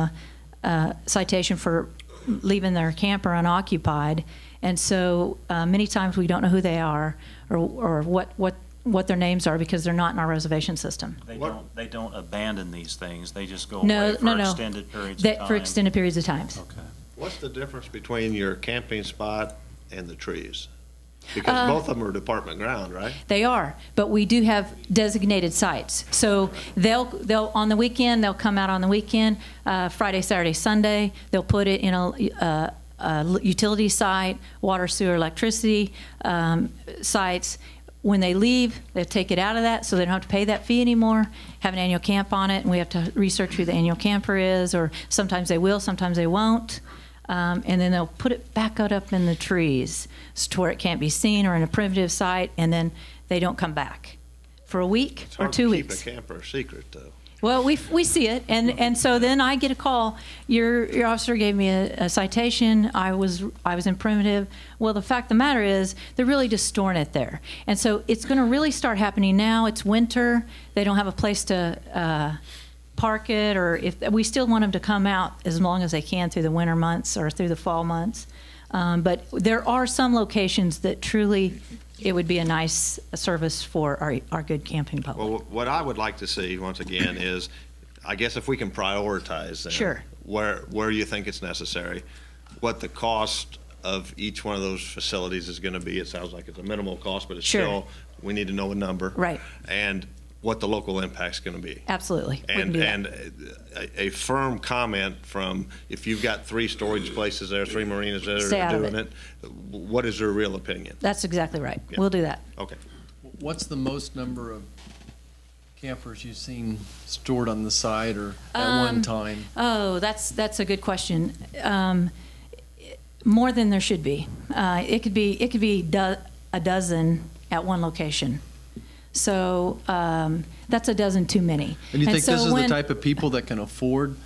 a citation for leaving their camper unoccupied. And so many times we don't know who they are or what their names are, because they're not in our reservation system. They don't abandon these things. They just go away for extended periods of time. For extended periods of time. Okay. What's the difference between your camping spot and the trees? Because both of them are department ground, right? They are, but we do have designated sites. So they'll on the weekend, they'll come out on the weekend, Friday, Saturday, Sunday. They'll put it in a utility site, water, sewer, electricity sites. When they leave, they take it out of that, so they don't have to pay that fee anymore, have an annual camp on it, and we have to research who the annual camper is, or sometimes they will, sometimes they won't. And then they'll put it back out up in the trees to where it can't be seen, or in a primitive site, and then they don't come back for a week or 2 weeks. Keep a camper a secret, though. Well, we see it, and so then I get a call. Your officer gave me a citation. I was in primitive. Well, the fact of the matter is they're really just storing it there, and so it's going to really start happening now. It's winter. They don't have a place to park it, or if we still want them to come out as long as they can through the winter months or through the fall months. But there are some locations that truly it would be a nice service for our good camping public. Well, what I would like to see, once again, is, I guess if we can prioritize Sure. where you think it's necessary, what the cost of each one of those facilities is going to be. It sounds like it's a minimal cost, but it's Sure. still, we need to know a number. Right. And what the local impact's going to be. Absolutely. We can do that. And a firm comment from, if you've got 3 storage places there, 3 marinas that Stay out are of doing it, what is their real opinion? That's exactly right. Yeah. We'll do that. Okay. What's the most number of campers you've seen stored on the side or at one time? Oh, that's a good question. More than there should be. It could be a dozen at one location. So that's a dozen too many. And you think so this is the type of people that can afford?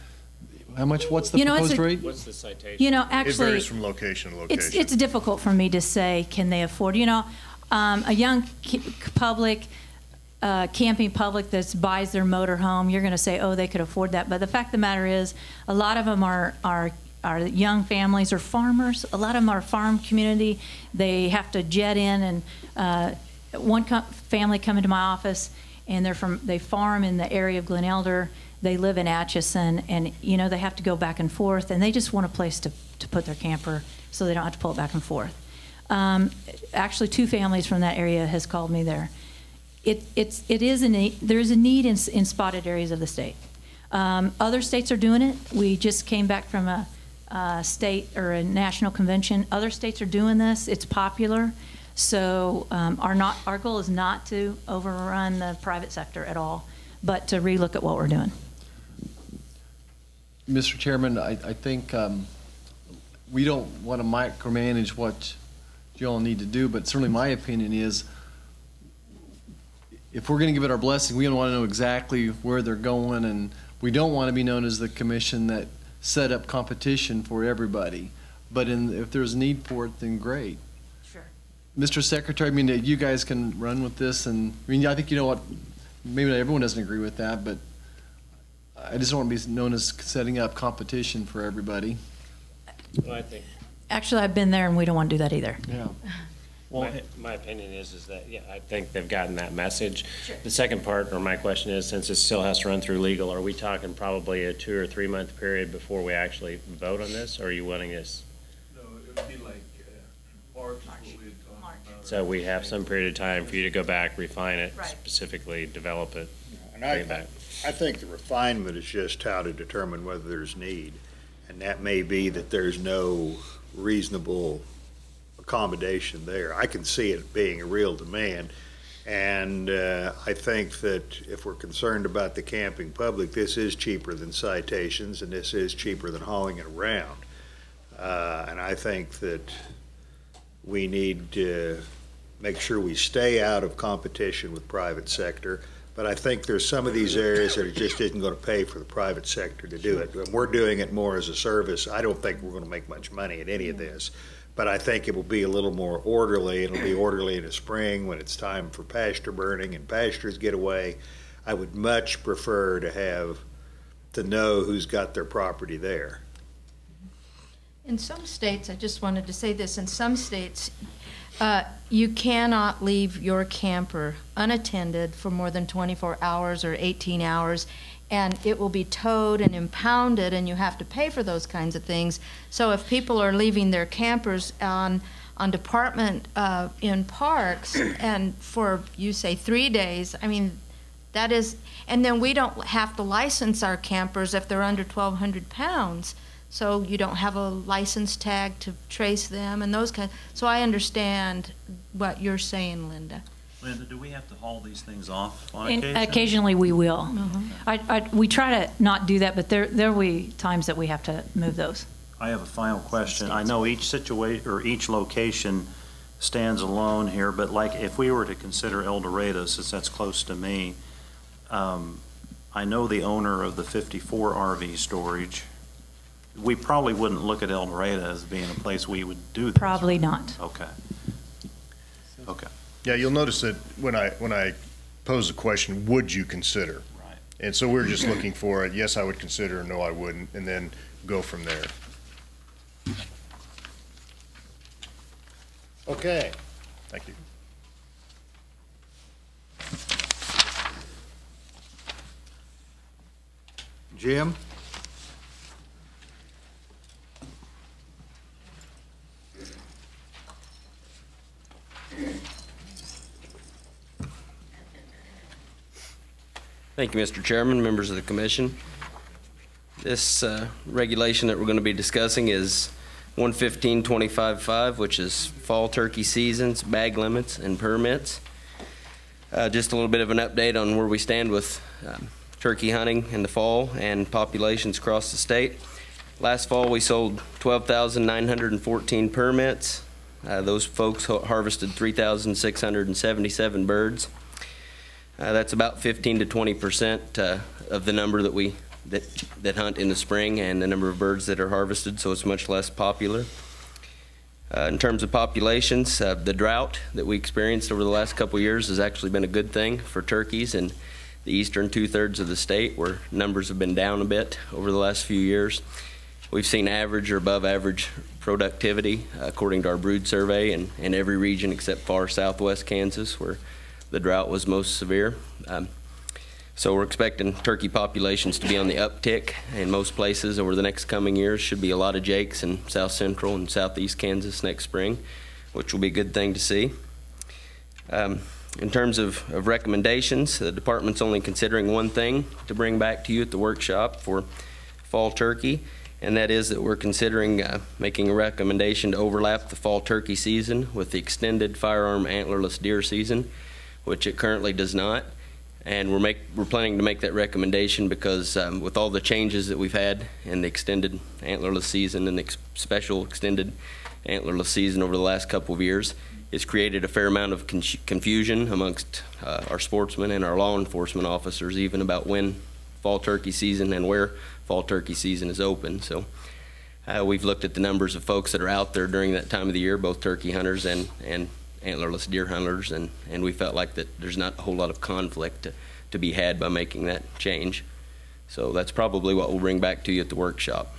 What's the proposed rate? What's the citation? You know, actually, it varies from location to location. It's difficult for me to say, can they afford? You know, a young public, camping public that buys their motor home, you're going to say, oh, they could afford that. But the fact of the matter is, a lot of them are young families or farmers. A lot of them are farm community. They have to jet in, and one family come into my office, and they farm in the area of Glen Elder. They live in Atchison, and you know they have to go back and forth, and they just want a place to put their camper so they don't have to pull it back and forth. Actually, 2 families from that area has called me there. There's a need in spotted areas of the state. Other states are doing it. We just came back from a state or a national convention. Other states are doing this. It's popular. So our goal is not to overrun the private sector at all, but to relook at what we're doing. Mr. Chairman, I think we don't want to micromanage what you all need to do, but certainly my opinion is if we're going to give it our blessing, we want to know exactly where they're going, and we don't want to be known as the commission that set up competition for everybody. But if there's a need for it, then great. Mr. Secretary, I mean, you guys can run with this, and I mean, I think you know what, maybe not everyone doesn't agree with that, but I just don't want to be known as setting up competition for everybody. Well, I think. Actually, I've been there, and we don't want to do that either. Yeah. Well, my opinion is that, yeah, I think they've gotten that message. Sure. The second part, or my question is, since it still has to run through legal, are we talking probably a 2 or 3 month period before we actually vote on this, or are you wanting this? No, it would be like March. So we have some period of time for you to go back, refine it, Right. specifically develop it, And bring it back. I think the refinement is just how to determine whether there's need. And that may be that there's no reasonable accommodation there. I can see it being a real demand. And I think that if we're concerned about the camping public, this is cheaper than citations, and this is cheaper than hauling it around. And I think that we need to make sure we stay out of competition with private sector. But I think there's some of these areas that it just isn't going to pay for the private sector to do it. When we're doing it more as a service, I don't think we're going to make much money at any of this. But I think it will be a little more orderly. It'll be orderly in the spring when it's time for pasture burning and pastures get away. I would much prefer to know who's got their property there. In some states, I just wanted to say this, in some states, you cannot leave your camper unattended for more than 24 hours or 18 hours, and it will be towed and impounded, and you have to pay for those kinds of things. So if people are leaving their campers on department in parks and for, you say, 3 days, I mean, that is, and then we don't have to license our campers if they're under 1,200 pounds. So you don't have a license tag to trace them and those kinds. So I understand what you're saying, Linda. Linda, do we have to haul these things off on And occasion? occasionally we will. We try to not do that, but there will be times that we have to move those. I have a final question. I know each situation or each location stands alone here, but like if we were to consider El Dorado, since that's close to me, I know the owner of the 54 RV storage. We probably wouldn't look at El Dorado as being a place we would do this. Probably not. Okay. Okay. Yeah, you'll notice that when I pose the question, would you consider? Right. And so we're just looking for it, yes, I would consider, no, I wouldn't, and then go from there. Okay. Thank you. Jim? Thank you, Mr. Chairman, members of the commission. This regulation that we're going to be discussing is 115.25.5, which is fall turkey seasons, bag limits, and permits. Just a little bit of an update on where we stand with turkey hunting in the fall and populations across the state. Last fall, we sold 12,914 permits. Those folks harvested 3,677 birds. That's about 15 to 20% of the number that hunt in the spring and the number of birds that are harvested, so it's much less popular. In terms of populations, the drought that we experienced over the last couple of years has actually been a good thing for turkeys in the eastern 2/3 of the state, where numbers have been down a bit over the last few years. We've seen average or above average productivity according to our brood survey in every region except far southwest Kansas, where the drought was most severe. So we're expecting turkey populations to be on the uptick in most places over the next coming years. Should be a lot of jakes in south central and southeast Kansas next spring, which will be a good thing to see. In terms of recommendations, the department's only considering one thing to bring back to you at the workshop for fall turkey, and that is that we're considering making a recommendation to overlap the fall turkey season with the extended firearm antlerless deer season, which it currently does not. And we're planning to make that recommendation because with all the changes that we've had in the extended antlerless season and the special extended antlerless season over the last couple of years, it's created a fair amount of confusion amongst our sportsmen and our law enforcement officers, even about when fall turkey season and where fall turkey season is open. So we've looked at the numbers of folks that are out there during that time of the year, both turkey hunters and antlerless deer hunters, and we felt like that there's not a whole lot of conflict to be had by making that change. So that's probably what we'll bring back to you at the workshop.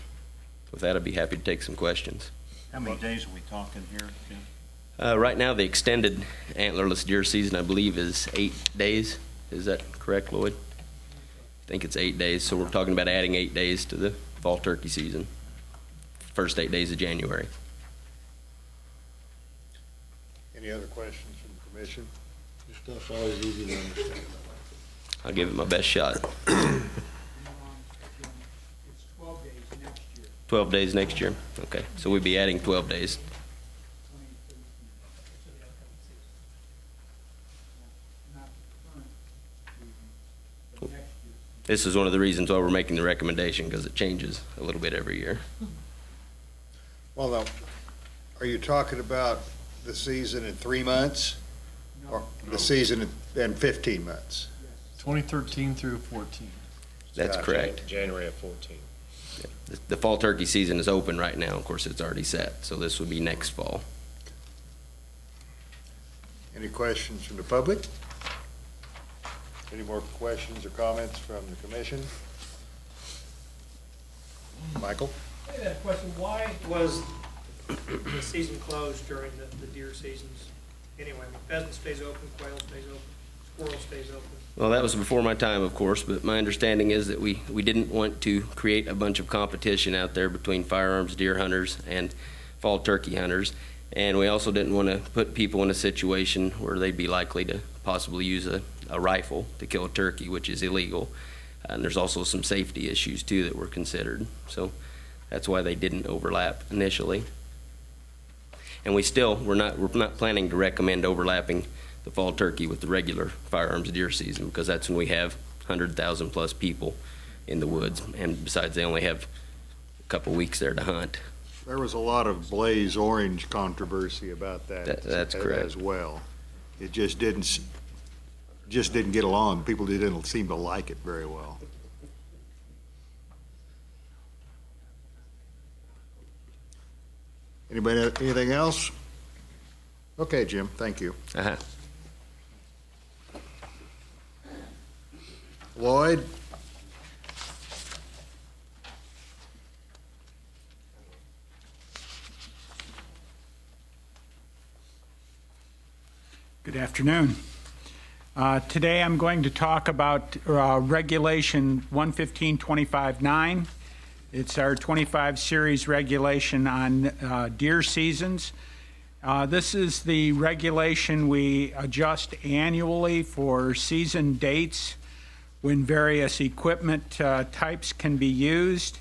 With that, I'd be happy to take some questions. How many days are we talking here, Jim? Right now, the extended antlerless deer season, I believe, is 8 days. Is that correct, Lloyd? I think it's 8 days, so we're talking about adding 8 days to the fall turkey season. First 8 days of January. Any other questions from the commission? This stuff's always easy to understand. I'll give it my best shot. It's 12 days next year. 12 days next year? Okay, so we'd be adding 12 days. This is one of the reasons why we're making the recommendation, because it changes a little bit every year. Well, now, are you talking about the season in 3 months? Or the season in 15 months? 2013 through 14. That's correct. January of 14. Yeah. The fall turkey season is open right now. Of course, it's already set, so this would be next fall. Any questions from the public? Any more questions or comments from the commission? Michael? I had a question. Why was the season closed during the deer seasons? Anyway, I mean, pheasant stays open, quail stays open. squirrel stays open? Well, that was before my time, of course, but my understanding is that we didn't want to create a bunch of competition out there between firearms deer hunters and fall turkey hunters. And we also didn't want to put people in a situation where they'd be likely to possibly use a rifle to kill a turkey, which is illegal. And there's also some safety issues too that were considered. So that's why they didn't overlap initially. And we're not planning to recommend overlapping the fall turkey with the regular firearms deer season, because that's when we have 100,000 plus people in the woods. And besides, they only have a couple weeks there to hunt. There was a lot of blaze orange controversy about that. That's correct. As well. It just didn't get along. People didn't seem to like it very well. Anybody, anything else? Okay, Jim, thank you. Lloyd? Good afternoon. Today I'm going to talk about Regulation 115.25.9. It's our 25 series regulation on deer seasons. This is the regulation we adjust annually for season dates when various equipment types can be used.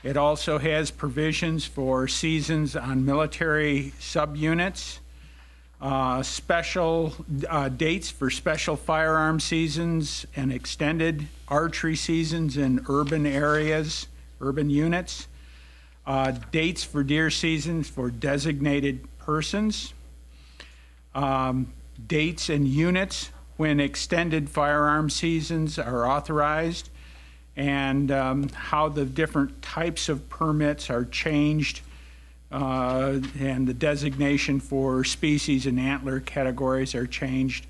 It also has provisions for seasons on military subunits. Special dates for special firearm seasons and extended archery seasons in urban areas, urban units. Dates for deer seasons for designated persons. Dates and units when extended firearm seasons are authorized, and how the different types of permits are changed, and the designation for species and antler categories are changed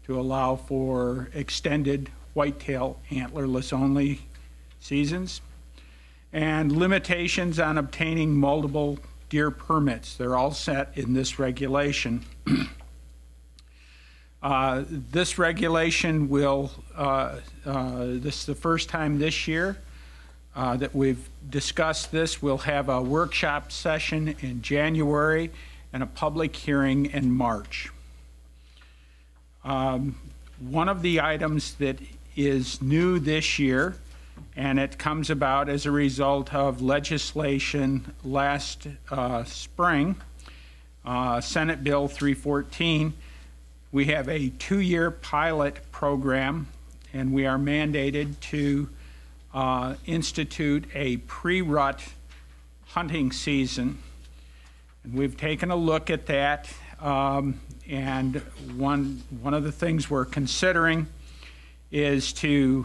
to allow for extended whitetail antlerless only seasons, and limitations on obtaining multiple deer permits. They're all set in this regulation. This regulation will, this is the first time this year that we've discussed this. We'll have a workshop session in January and a public hearing in March. One of the items that is new this year, and it comes about as a result of legislation last spring, Senate Bill 314, we have a 2-year pilot program, and we are mandated to institute a pre-rut hunting season. And we've taken a look at that, and one of the things we're considering is to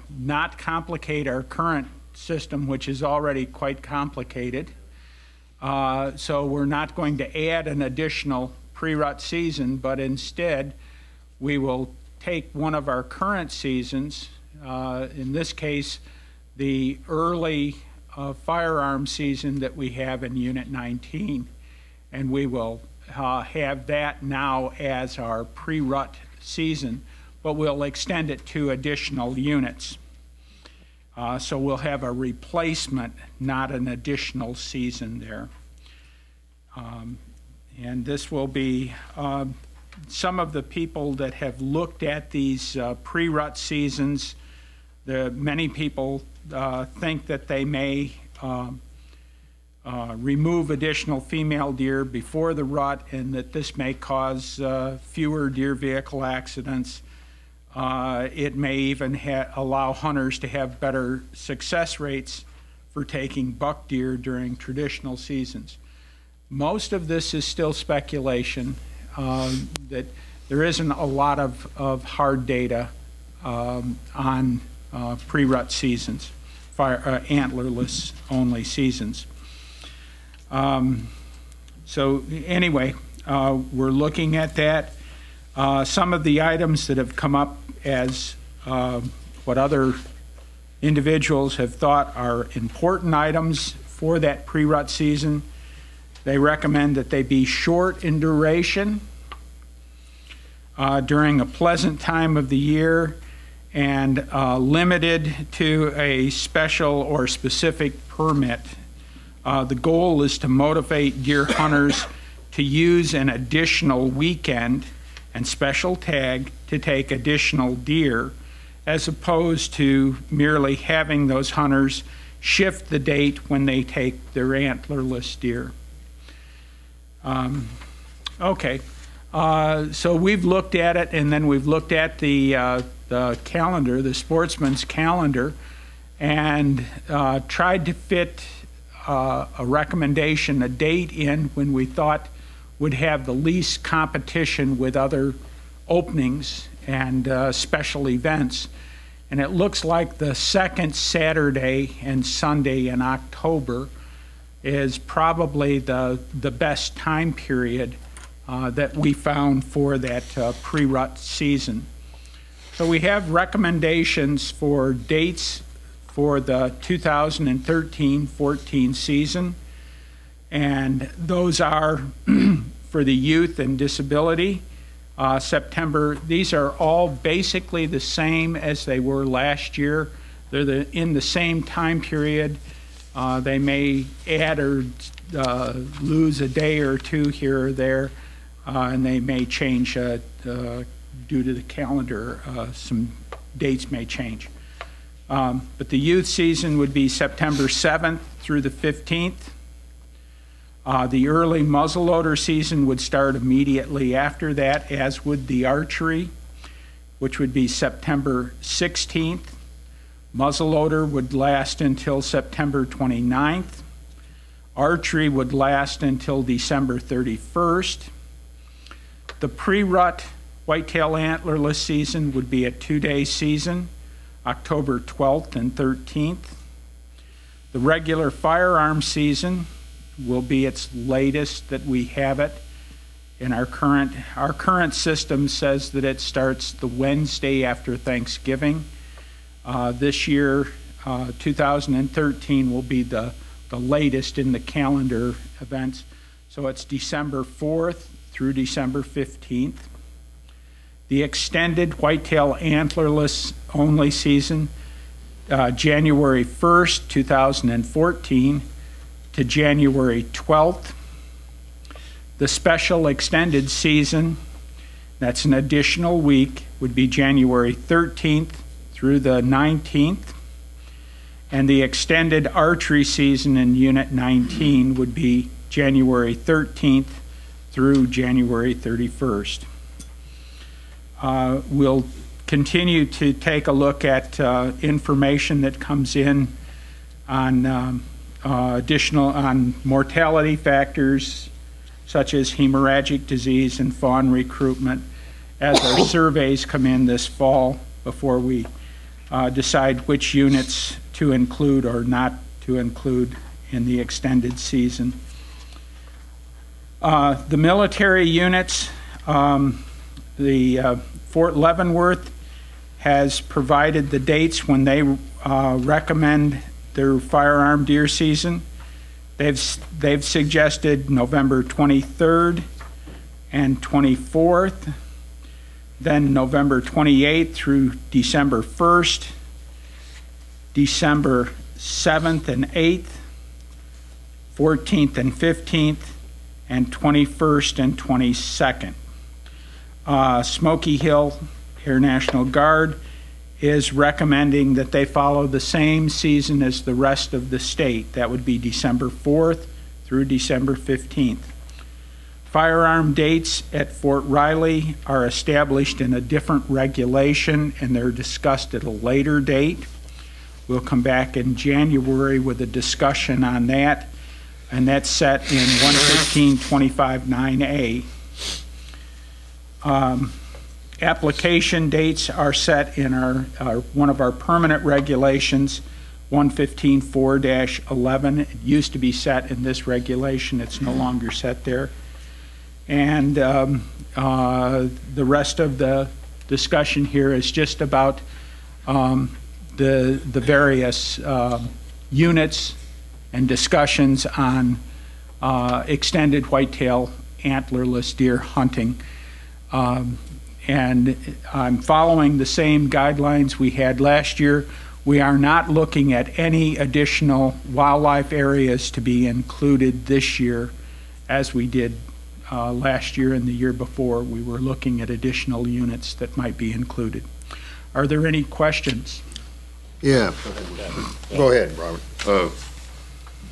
not complicate our current system, which is already quite complicated. So we're not going to add an additional pre-rut season, but instead we will take one of our current seasons, in this case the early firearm season that we have in Unit 19, and we will have that now as our pre-rut season, but we'll extend it to additional units. So we'll have a replacement, not an additional season there. And this will be, some of the people that have looked at these pre-rut seasons, many people think that they may remove additional female deer before the rut, and that this may cause fewer deer vehicle accidents. It may even allow hunters to have better success rates for taking buck deer during traditional seasons. Most of this is still speculation, that there isn't a lot of hard data on pre-rut seasons, antlerless only seasons. So anyway, we're looking at that. Some of the items that have come up as what other individuals have thought are important items for that pre-rut season. They recommend that they be short in duration. during a pleasant time of the year and limited to a special or specific permit. The goal is to motivate deer hunters to use an additional weekend and special tag to take additional deer, as opposed to merely having those hunters shift the date when they take their antlerless deer. Okay, so we've looked at it, and then we've looked at the calendar, the sportsman's calendar, and tried to fit a recommendation, a date in when we thought would have the least competition with other openings and special events. And it looks like the second Saturday and Sunday in October is probably the best time period that we found for that pre-rut season. So we have recommendations for dates for the 2013-14 season, and those are for the youth and disability, September. These are all basically the same as they were last year. They're in the same time period. They may add or lose a day or two here or there, and they may change due to the calendar. Some dates may change. But the youth season would be September 7th through the 15th. The early muzzleloader season would start immediately after that, as would the archery, which would be September 16th. Muzzleloader would last until September 29th. Archery would last until December 31st. The pre-rut whitetail antlerless season would be a 2-day season, October 12th and 13th. The regular firearm season will be its latest that we have it. In our current system says that it starts the Wednesday after Thanksgiving. This year, 2013 will be the latest in the calendar events. So it's December 4th through December 15th. The extended whitetail antlerless only season, January 1st, 2014 to January 12th. The special extended season, that's an additional week, would be January 13th through the 19th. And the extended archery season in Unit 19 would be January 13th through January 31st. We'll continue to take a look at information that comes in on on mortality factors such as hemorrhagic disease and fawn recruitment as our surveys come in this fall before we decide which units to include or not to include in the extended season. The military units, the Fort Leavenworth has provided the dates when they recommend their firearm deer season. They've suggested November 23rd and 24th, then November 28th through December 1st, December 7th and 8th, 14th and 15th, and 21st and 22nd. Smoky Hill Air National Guard is recommending that they follow the same season as the rest of the state. That would be December 4th through December 15th. Firearm dates at Fort Riley are established in a different regulation, and they're discussed at a later date. We'll come back in January with a discussion on that, and that's set in 115.25.9A. Application dates are set in one of our permanent regulations, 115.4-11. It used to be set in this regulation. It's no longer set there. And the rest of the discussion here is just about the various units and discussions on extended whitetail antlerless deer hunting. and I'm following the same guidelines we had last year. We are not looking at any additional wildlife areas to be included this year as we did last year and the year before. We were looking at additional units that might be included. Are there any questions? Yeah. Go ahead, Robert.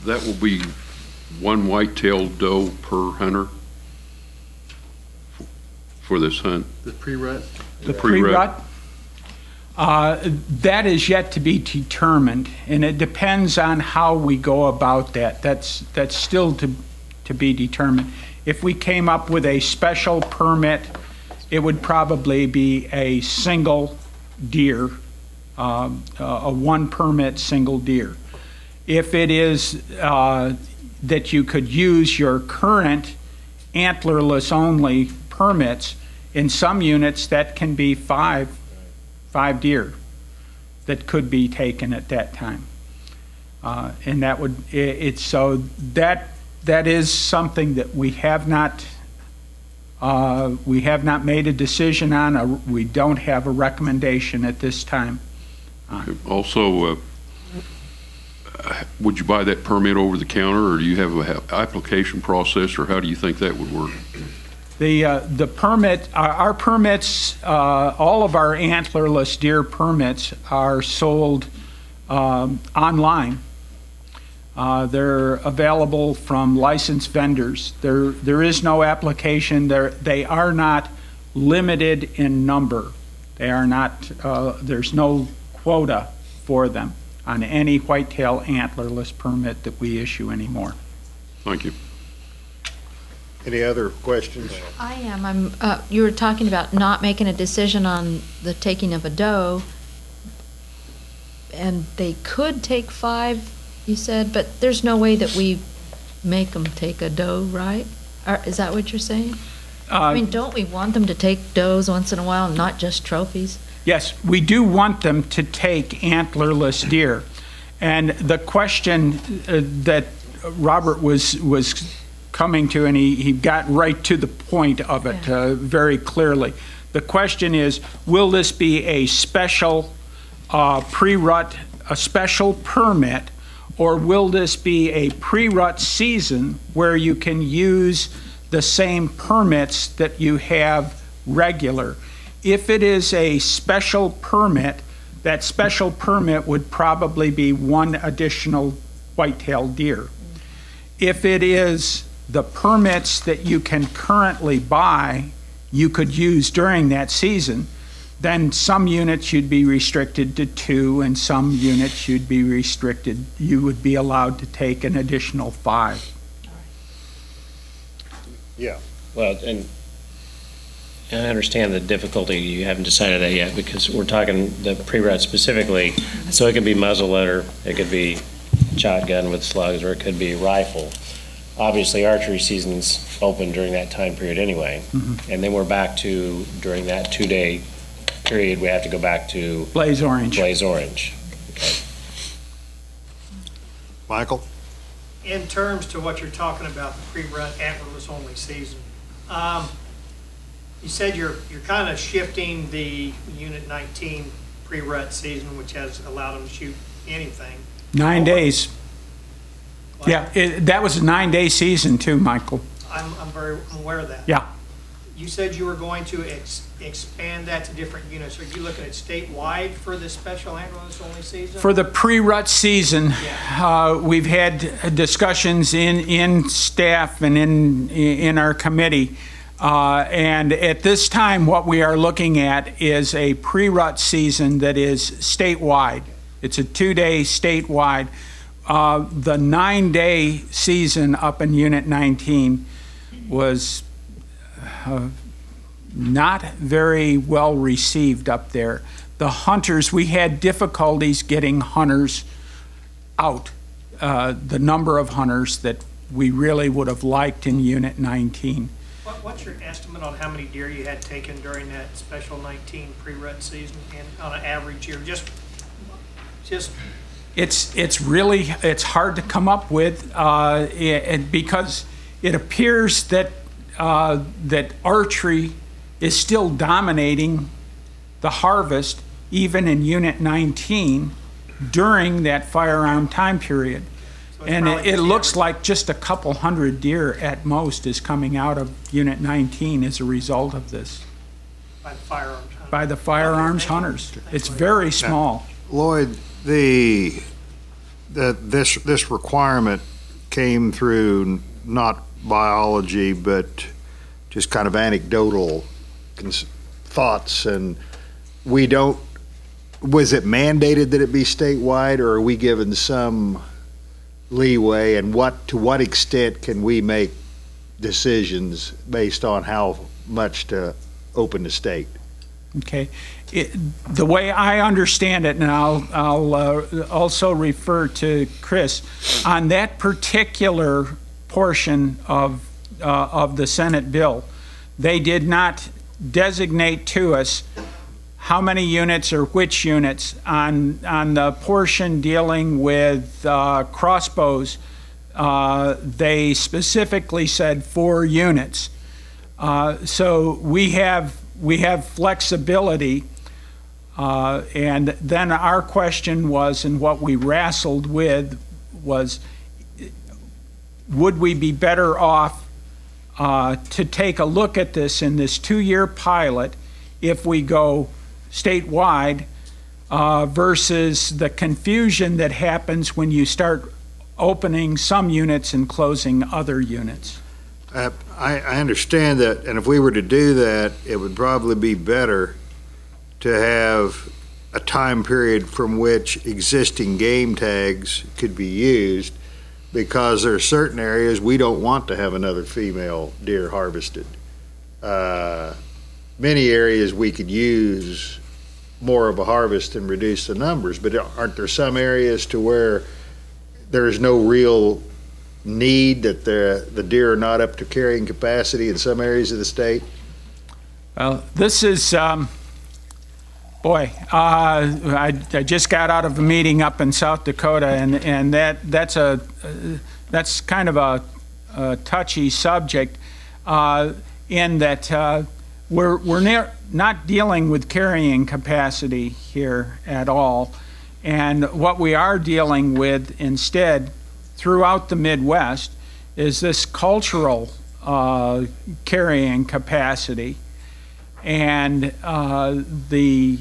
That will be one white-tailed doe per hunter for this hunt? The pre-rut? The pre-rut? That is yet to be determined, and it depends on how we go about that. That's still to be determined. If we came up with a special permit, it would probably be a single deer, a one permit single deer. If it is that you could use your current antlerless only permits, in some units that can be five deer that could be taken at that time. And that would, so that is something that we have not made a decision on. We don't have a recommendation at this time. Also, would you buy that permit over the counter, or do you have an application process, or how do you think that would work? The permit, our permits, all of our antlerless deer permits are sold online. They're available from licensed vendors. There is no application. They are not limited in number. They are not. There's no quota for them on any whitetail antlerless permit that we issue anymore. Thank you. Any other questions? I am. You were talking about not making a decision on the taking of a doe, and they could take 5, you said, but there's no way that we make them take a doe, right? Is that what you're saying? I mean, don't we want them to take does once in a while, not just trophies? Yes, we do want them to take antlerless deer. And the question that Robert was coming to, and he got right to the point of it very clearly. The question is, will this be a special pre-rut, a special permit, or will this be a pre-rut season where you can use the same permits that you have regular? If it is a special permit, that special permit would probably be 1 additional white-tailed deer. If it is the permits that you can currently buy, you could use during that season, then some units you'd be restricted to 2, and some units you'd be restricted, you would be allowed to take an additional 5. Yeah. Well, and I understand the difficulty. You haven't decided that yet, because we're talking the pre-rut specifically. So it could be muzzleloader, it could be shotgun with slugs, or it could be rifle. Obviously, archery season's open during that time period anyway. And then we're back to, during that 2-day period, we have to go back to Blaze orange. Blaze orange. Okay. Michael? In terms to what you're talking about, the pre-rut antlerless only season, you said you're kind of shifting the Unit 19 pre-rut season, which has allowed them to shoot anything. 9 days. Yeah, that was a 9-day season too, Michael. I'm aware of that. Yeah. You said you were going to expand that to different units. Are you looking at statewide for this special antlerless only season? For the pre-rut season, we've had discussions in staff and in our committee. And at this time, what we are looking at is a pre-rut season that is statewide. It's a 2-day statewide. The 9-day season up in Unit 19 was not very well received up there. The hunters, we had difficulties getting hunters out, the number of hunters that we really would have liked in Unit 19. What's your estimate on how many deer you had taken during that special 19 pre-rut season, and on an average year? Just It's really hard to come up with because it appears that that archery is still dominating the harvest, even in Unit 19, during that firearm time period. And it looks like just a couple hundred deer at most is coming out of Unit 19 as a result of this. By the firearms hunters. By the firearms hunters. It's very small. Lloyd, this requirement came through not biology, but just kind of anecdotal thoughts, and was it mandated that it be statewide, or are we given some leeway, and to what extent can we make decisions based on how much to open the state? Okay. The way I understand it, and I'll also refer to Chris, on that particular portion of the Senate bill, they did not designate to us how many units or which units. On the portion dealing with crossbows, they specifically said 4 units. So we have flexibility, and then our question was, and what we wrestled with was, would we be better off to take a look at this in this 2-year pilot if we go statewide versus the confusion that happens when you start opening some units and closing other units? I understand that, and if we were to do that, it would probably be better to have a time period from which existing game tags could be used, because there are certain areas we don't want to have another female deer harvested. Many areas we could use more of a harvest and reduce the numbers, but aren't there some areas to where there is no real need, that the deer are not up to carrying capacity in some areas of the state? Well, this is, I just got out of a meeting up in South Dakota, and that's kind of a touchy subject, in that we're not dealing with carrying capacity here at all, and what we are dealing with instead throughout the Midwest is this cultural carrying capacity, and the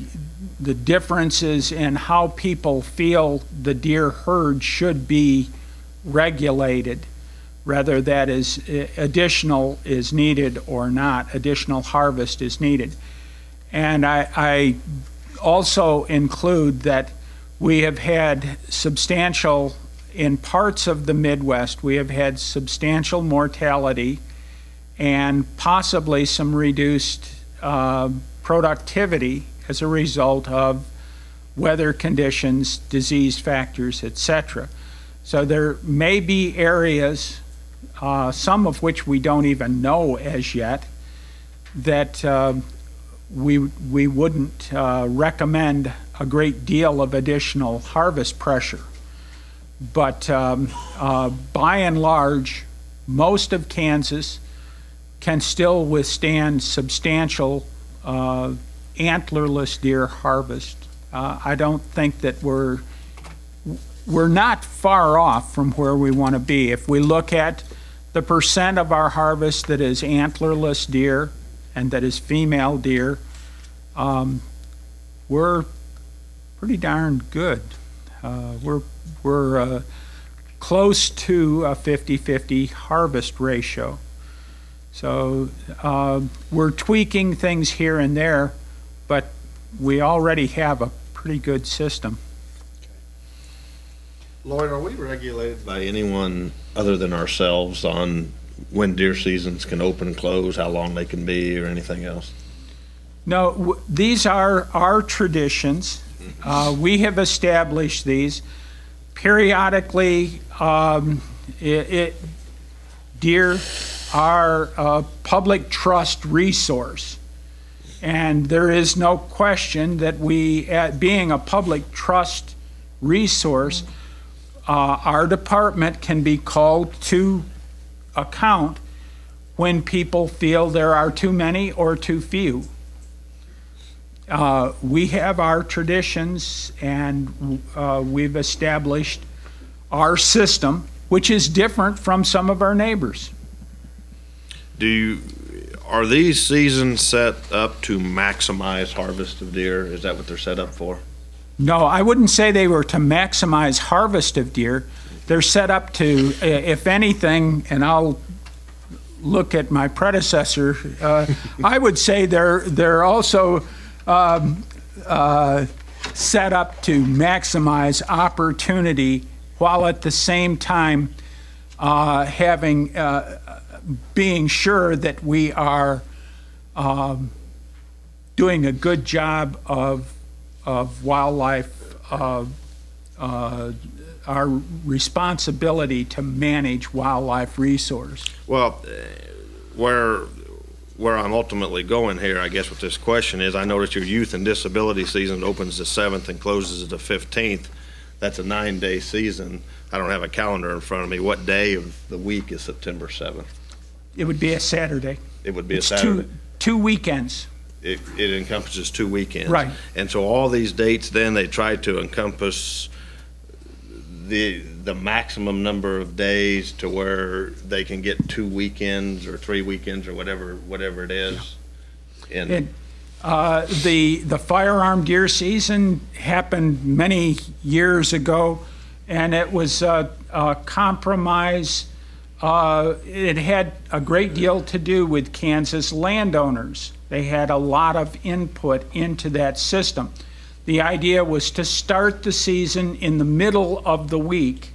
differences in how people feel the deer herd should be regulated, whether that is additional is needed or not, additional harvest is needed. And I also include that we have had substantial, in parts of the Midwest, we have had substantial mortality and possibly some reduced productivity as a result of weather conditions, disease factors, etc. So there may be areas, some of which we don't even know as yet, that we wouldn't recommend a great deal of additional harvest pressure. But by and large, most of Kansas can still withstand substantial antlerless deer harvest. I don't think that we're not far off from where we want to be. If we look at the percent of our harvest that is antlerless deer and that is female deer, we're pretty darn good. We're close to a 50-50 harvest ratio. So we're tweaking things here and there, but we already have a pretty good system. Lloyd, are we regulated by anyone other than ourselves on when deer seasons can open and close, how long they can be, or anything else? No, these are our traditions. We have established these. Periodically, deer are a public trust resource. And there is no question that we, being a public trust resource, our department can be called to account when people feel there are too many or too few. We have our traditions, and we've established our system, which is different from some of our neighbors. Are these seasons set up to maximize harvest of deer? Is that what they're set up for? No, I wouldn't say they were to maximize harvest of deer. They're set up to, if anything, and I'll look at my predecessor, I would say they're also set up to maximize opportunity while at the same time being sure that we are doing a good job of wildlife, our responsibility to manage wildlife resource. Well, where I'm ultimately going here, I guess, with this question is, I noticed your youth and disability season opens the 7th and closes the 15th. That's a 9-day season. I don't have a calendar in front of me. What day of the week is September 7th? It would be a Saturday. It would be a Saturday. Two weekends. It encompasses 2 weekends. Right. And so all these dates then, they try to encompass the maximum number of days to where they can get 2 weekends or 3 weekends or whatever it is. The firearm deer season happened many years ago, and it was a compromise. It had a great deal to do with Kansas landowners. They had a lot of input into that system. The idea was to start the season in the middle of the week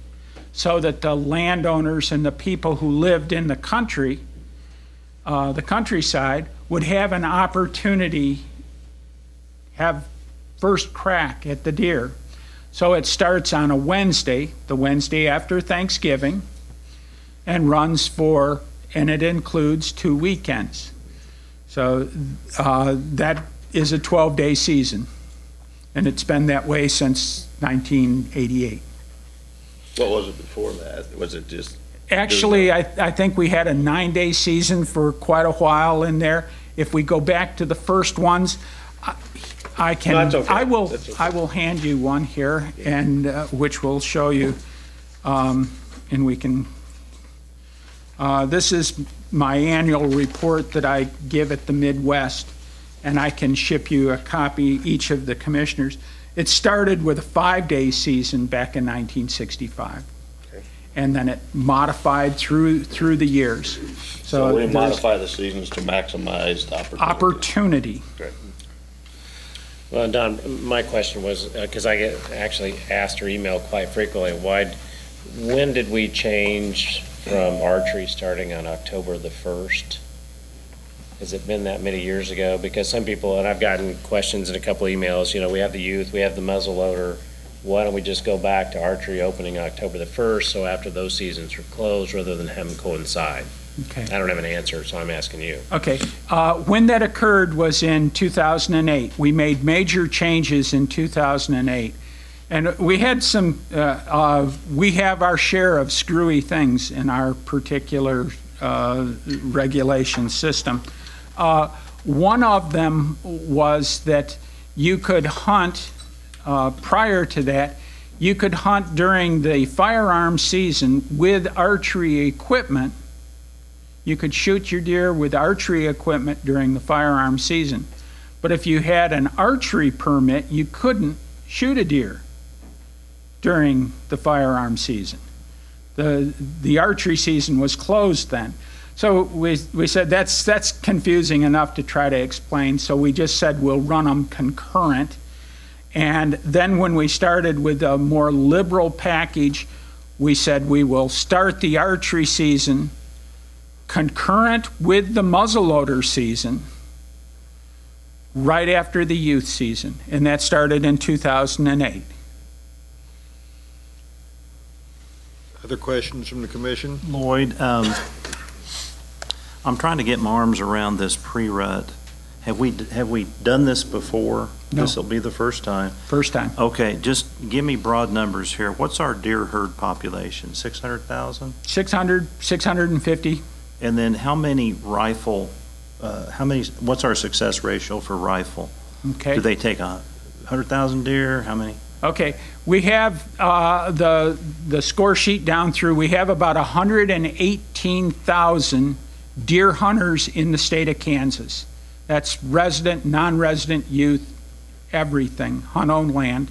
so that the landowners and the people who lived in the country, the countryside, would have an opportunity, have first crack at the deer. So it starts on a Wednesday, the Wednesday after Thanksgiving, and runs and it includes 2 weekends. So that is a 12-day season, and it's been that way since 1988. What was it before that? Was it just? Actually, I think we had a 9-day season for quite a while in there. If we go back to the first ones, I can. No, that's okay. I will hand you one here, and which will show you, and we can. This is my annual report that I give at the Midwest, and I can ship you a copy, each of the commissioners. It started with a 5-day season back in 1965. Okay. And then it modified through the years. So we modify the seasons to maximize the opportunity. Great. Well, Don, my question was, because I get actually asked or emailed quite frequently, when did we change from archery starting on October the 1st? Has it been that many years ago? Because some people, and I've gotten questions in a couple emails, we have the youth, we have the muzzleloader. Why don't we just go back to archery opening October the 1st, so after those seasons are closed, rather than have them coincide? Okay. I don't have an answer, so I'm asking you. Okay. When that occurred was in 2008. We made major changes in 2008. And we had we have our share of screwy things in our particular regulation system. One of them was that you could hunt, prior to that, you could hunt during the firearm season with archery equipment. You could shoot your deer with archery equipment during the firearm season. But if you had an archery permit, you couldn't shoot a deer during the firearm season. The archery season was closed then. So we said that's confusing enough to try to explain, so we just said we'll run them concurrent. And then when we started with a more liberal package, we said we will start the archery season concurrent with the muzzleloader season right after the youth season, and that started in 2008. Other questions from the commission? Lloyd, I'm trying to get my arms around this pre-rut. Have we done this before? No. This will be the first time. First time. Okay, just give me broad numbers here. What's our deer herd population? 600,000? 600, 650. And then how many rifle, what's our success ratio for rifle? Okay. Do they take 100,000 deer? How many? Okay, we have the score sheet down through, we have about 118,000 deer hunters in the state of Kansas. That's resident, non-resident, youth, everything, hunt-owned land.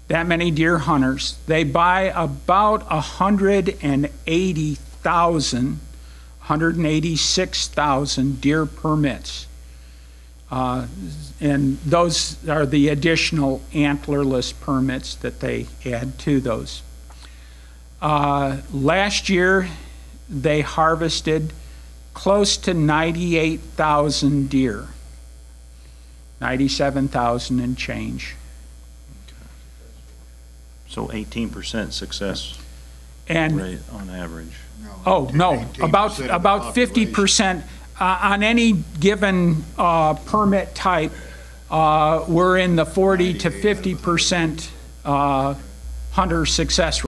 That many deer hunters. They buy about 186,000 deer permits. And those are the additional antlerless permits that they add to those. Last year, they harvested close to 98,000 deer, 97,000 and change. So 18% success And rate on average. Oh, no, about 50%. On any given permit type, we're in the 40 to 50% hunter success rate.